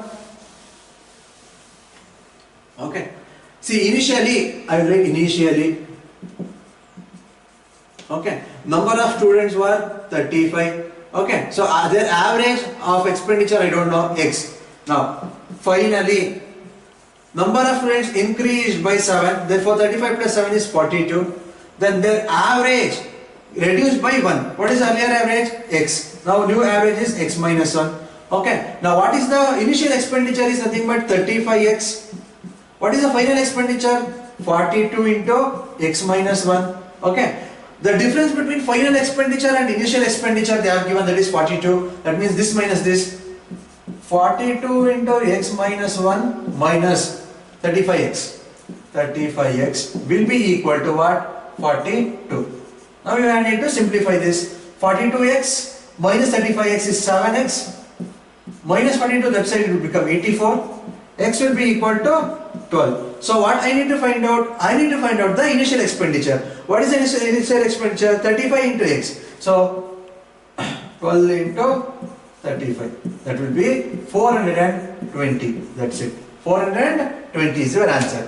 Okay. See, initially, I will write initially. Okay. Number of students were 35. Okay, so their average of expenditure I don't know, x. Now, finally, number of students increased by 7, therefore 35 plus 7 is 42. Then their average reduced by 1. What is earlier average? X. Now new average is x minus 1. Okay, now what is the initial expenditure is nothing but 35x. What is the final expenditure? 42 into x minus 1. Okay. The difference between final expenditure and initial expenditure they have given, that is 42. That means this minus this. 42 into x minus 1 minus 35x. 35x will be equal to what? 42. Now you need to simplify this. 42x minus 35x is 7x. Minus 42, that side it will become 84. X will be equal to 12. So what I need to find out? I need to find out the initial expenditure. What is the initial expenditure? 35 into x. So 12 into 35. That will be 420. That's it. 420 is your answer.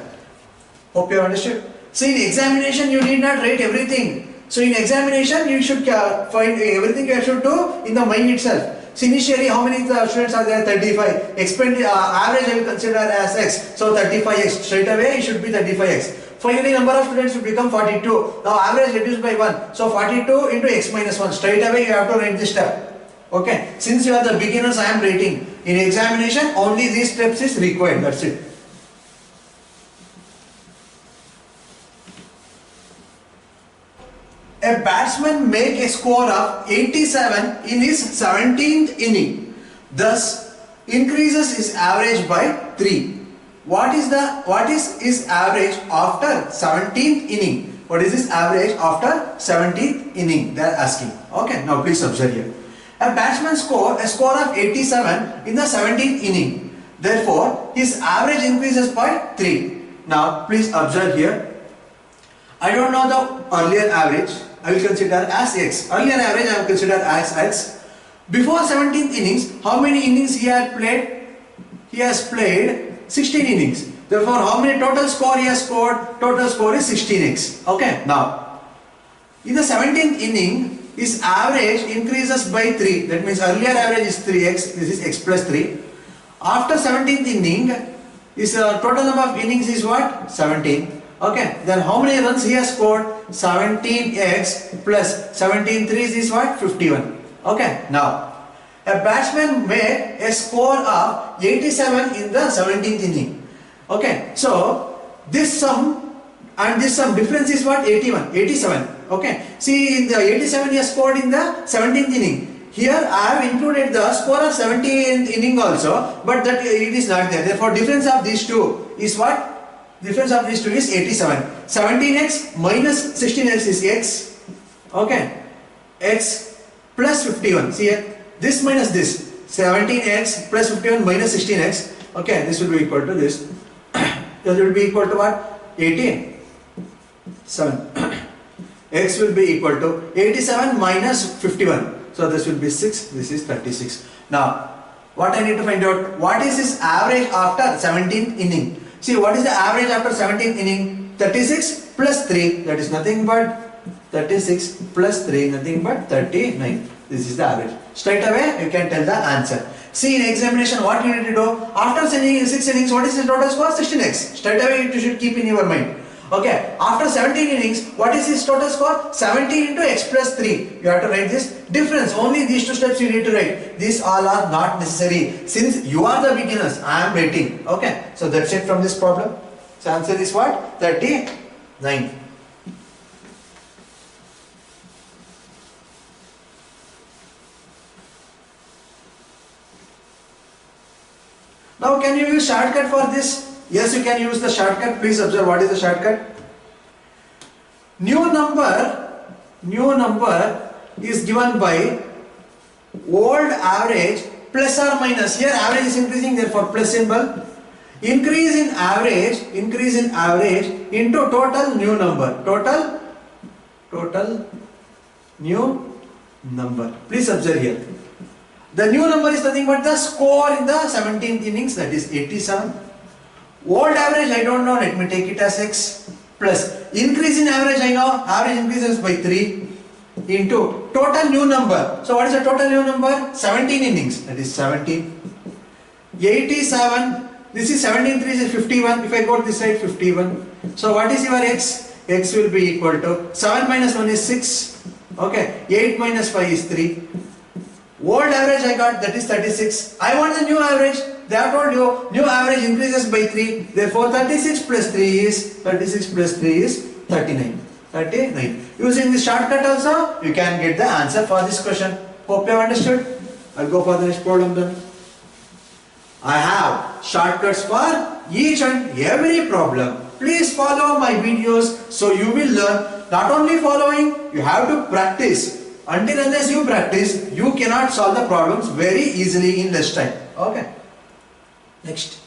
Hope you have understood. So in examination you need not write everything. So in examination you should find everything you should do in the mind itself. So initially how many students are there? 35. Average I will consider as x. So 35x. Straight away it should be 35x. Finally number of students will become 42. Now average reduced by 1. So 42 into x minus 1. Straight away you have to write this step. Okay. Since you are the beginners, I am writing. In examination only these steps is required. That's it. A batsman make a score of 87 in his 17th inning, thus increases his average by 3. What is his average after 17th inning? What is his average after 17th inning? They are asking. Okay, now please observe here. A batsman score a score of 87 in the 17th inning. Therefore, his average increases by 3. Now please observe here. I don't know the earlier average. I will consider as x. Earlier average I will consider as x. Before 17th innings, how many innings he had played? He has played 16 innings. Therefore, how many total score he has scored? Total score is 16x. Okay. Now, in the 17th inning, his average increases by 3. That means earlier average is 3x. This is x plus 3. After 17th inning, is total number of innings is what? 17. Okay, then how many runs he has scored? 17x plus 17 threes is what? 51. Okay, now a batsman made a score of 87 in the 17th inning. Okay, so this sum and this sum difference is what? 87. Okay, see, in the 87 he has scored in the 17th inning. Here I have included the score of 17th inning also, but that it is not there. Therefore, difference of these two is what? Difference of these two is 87. 17x minus 16x is x. Okay, x plus 51. See here, this minus this. 17x plus 51 minus 16x. Okay, this will be equal to this. That will be equal to what? 87. X will be equal to 87 minus 51. So this will be 6, this is 36. Now, what I need to find out, what is his average after 17th inning? See, what is the average after 17th inning? 36 plus 3, that is nothing but 36 plus 3, nothing but 39. This is the average. Straight away, you can tell the answer. See, in examination, what you need to do? After 6 innings, what is the total score? 16x. Straight away, you should keep in your mind. Okay, after 17 innings, what is his total score? 17 into x plus 3. You have to write this difference. Only these two steps you need to write. These all are not necessary. Since you are the beginners, I am writing. Okay, so that's it from this problem. So answer is what? 39. Now can you use shortcut for this? Yes, you can use the shortcut. Please observe what is the shortcut. New number is given by old average plus or minus. Here average is increasing, therefore plus symbol. Increase in average into total new number. Total new number. Please observe here. The new number is nothing but the score in the 17th innings, that is 87. Old average I don't know, let me take it as x, plus increase in average I know, average increases by 3 into total new number. So what is the total new number? 17 innings, that is 17. 87, this is 17 3 is 51, if I go to this side 51. So what is your x? X will be equal to 7 minus 1 is 6, okay, 8 minus 5 is 3. Old average I got, that is 36. I want the new average. They have told you new average increases by 3. Therefore 36 plus 3 is 39. 39. Using this shortcut also, you can get the answer for this question. Hope you have understood. I'll go for the next problem then. I have shortcuts for each and every problem. Please follow my videos so you will learn. Not only following, you have to practice. Until unless you practice, you cannot solve the problems very easily in less time. Okay. Next.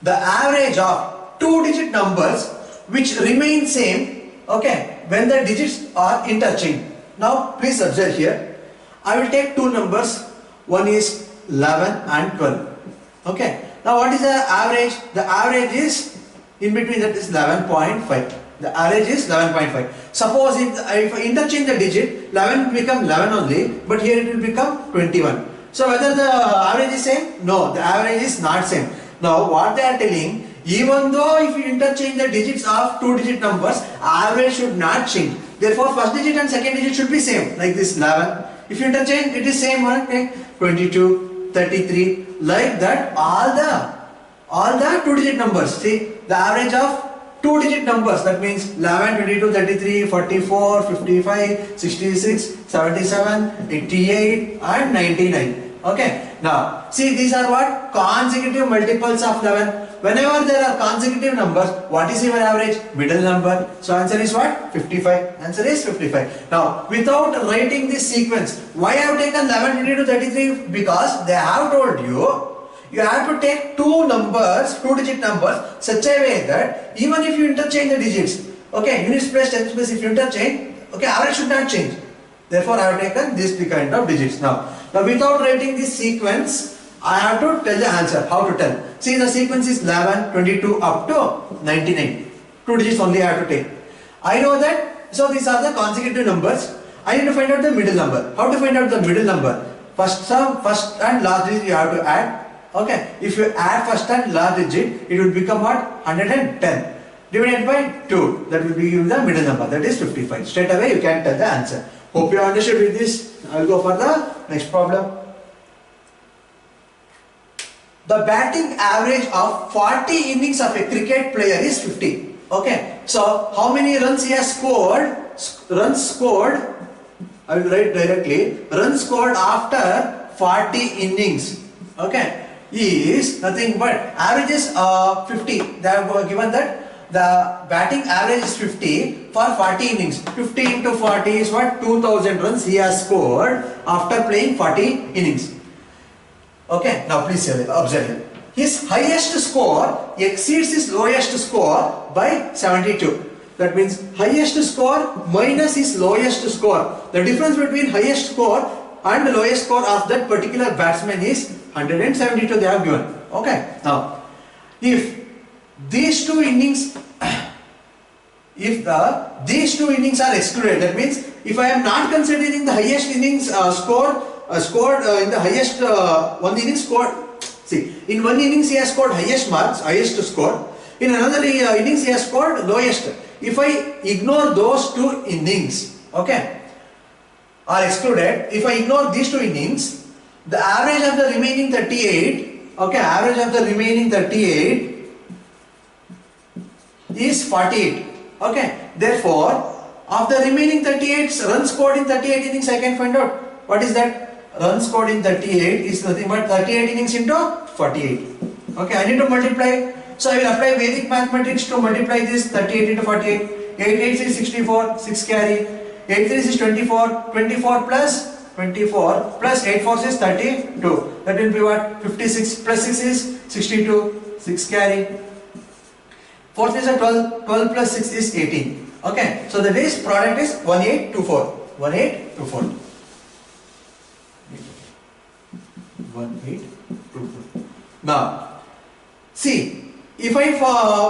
The average of two-digit numbers which remain same, okay, when the digits are interchanged. Now, please observe here. I will take two numbers. One is 11 and 12. Okay. Now, what is the average? The average is in between, that is 11.5. The average is 11.5. Suppose if I interchange the digit, 11 will become 11 only, but here it will become 21. So whether the average is same? No, the average is not same. Now what they are telling, even though if you interchange the digits of two-digit numbers, average should not change. Therefore, first digit and second digit should be same, like this 11. If you interchange, it is same one, okay? 22, 33, like that. All the two-digit numbers. See, the average of two-digit numbers, that means 11, 22, 33, 44, 55, 66, 77, 88 and 99. Okay. Now, see, these are what? Consecutive multiples of 11. Whenever there are consecutive numbers, what is your average? Middle number. So answer is what? 55. Answer is 55. Now, without writing this sequence, why I have taken 11, 22, 33? Because they have told you, you have to take two numbers, two-digit numbers, such a way that even if you interchange the digits, okay, units place, tens place, if you interchange, okay, average should not change. Therefore, I have taken this kind of digits. Now without writing this sequence, I have to tell the answer. How to tell? See, the sequence is 11, 22 up to 99. Two digits only I have to take. I know that. So these are the consecutive numbers. I need to find out the middle number. How to find out the middle number? First and last digit you have to add. Okay, if you add first and last digit, it will become what? 110. Divided by 2, that will be the middle number, that is 55. Straight away you can tell the answer. Hope you understood with this. I will go for the next problem. The batting average of 40 innings of a cricket player is 50. Okay, so how many runs he has scored? Runs scored, I will write directly. Runs scored after 40 innings. Okay, is nothing but averages 50. They have given that the batting average is 50 for 40 innings. 50 into 40 is what? 2000 runs he has scored after playing 40 innings. Okay, now please observe here. His highest score exceeds his lowest score by 72. That means highest score minus his lowest score. The difference between highest score and the lowest score of that particular batsman is 172 they have given. Okay, now if these two innings these two innings are excluded, that means if I am not considering the highest innings scored in the highest one inning scored, see, in one innings he has scored highest marks, highest score. In another innings he has scored lowest. If I ignore those two innings, okay, are excluded. If I ignore these two innings, the average of the remaining 38, okay, average of the remaining 38 is 48. Okay, therefore, of the remaining 38 runs scored in 38 innings, I can find out what is that. Runs scored in 38 is nothing but 38 innings into 48. Okay, I need to multiply. So I will apply Vedic mathematics to multiply this 38 into 48. 8 8 is 64, 6 carry. 8 3 is 24, 24 plus 24 plus 8 4 is 32. That will be what? 56 plus 6 is 62, 6 carry. 4 is a 12, 12 plus 6 is 18. Okay, so the base product is 1824. 1824. 1824. Now, see, if I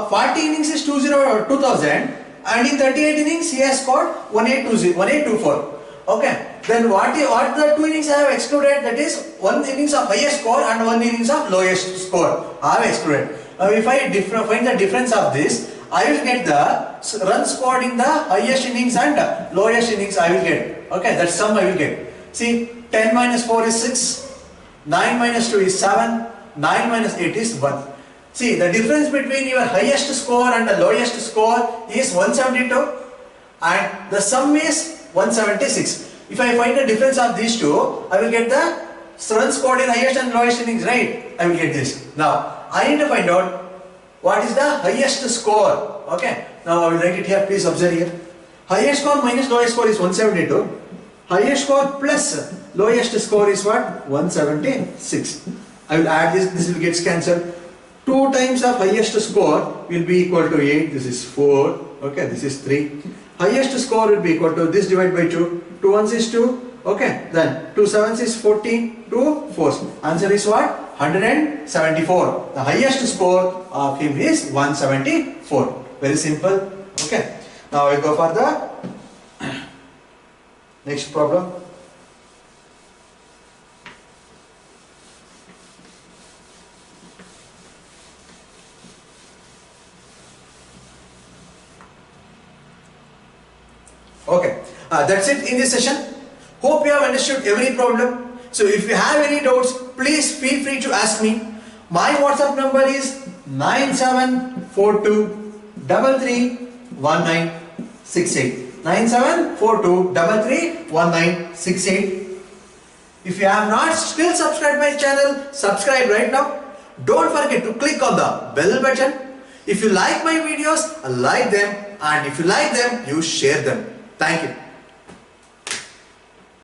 40 innings is 2000 and in 38 innings he has scored 1824. Okay, then what the two innings I have excluded, that is one innings of highest score and one innings of lowest score I have excluded. Now if I find the difference of this, I will get the runs scored in the highest innings and lowest innings I will get. Okay, that sum I will get. See, 10 minus 4 is 6, 9 minus 2 is 7, 9 minus 8 is 1. See, the difference between your highest score and the lowest score is 172 and the sum is 176. If I find the difference of these two, I will get the runs scored in highest and lowest innings, right? I will get this. Now, I need to find out what is the highest score. Okay, now I will write it here, please observe here. Highest score minus lowest score is 172. Highest score plus lowest score is what? 176. I will add this, this will get cancelled. 2 times of highest score will be equal to 8, this is 4, okay, this is 3. Highest score will be equal to this divided by 2, 2 ones is 2, okay, then 2 sevens is 14, 2 fours. Answer is what? 174. The highest score of him is 174. Very simple, okay. Now I will go for the next problem. Okay, that's it in this session. Hope you have understood every problem. So if you have any doubts, please feel free to ask me. My WhatsApp number is 9742 331968. 9742 331968. If you have not still subscribed my channel, subscribe right now. Don't forget to click on the bell button. If you like my videos, like them, and if you like them, you share them. Thank you.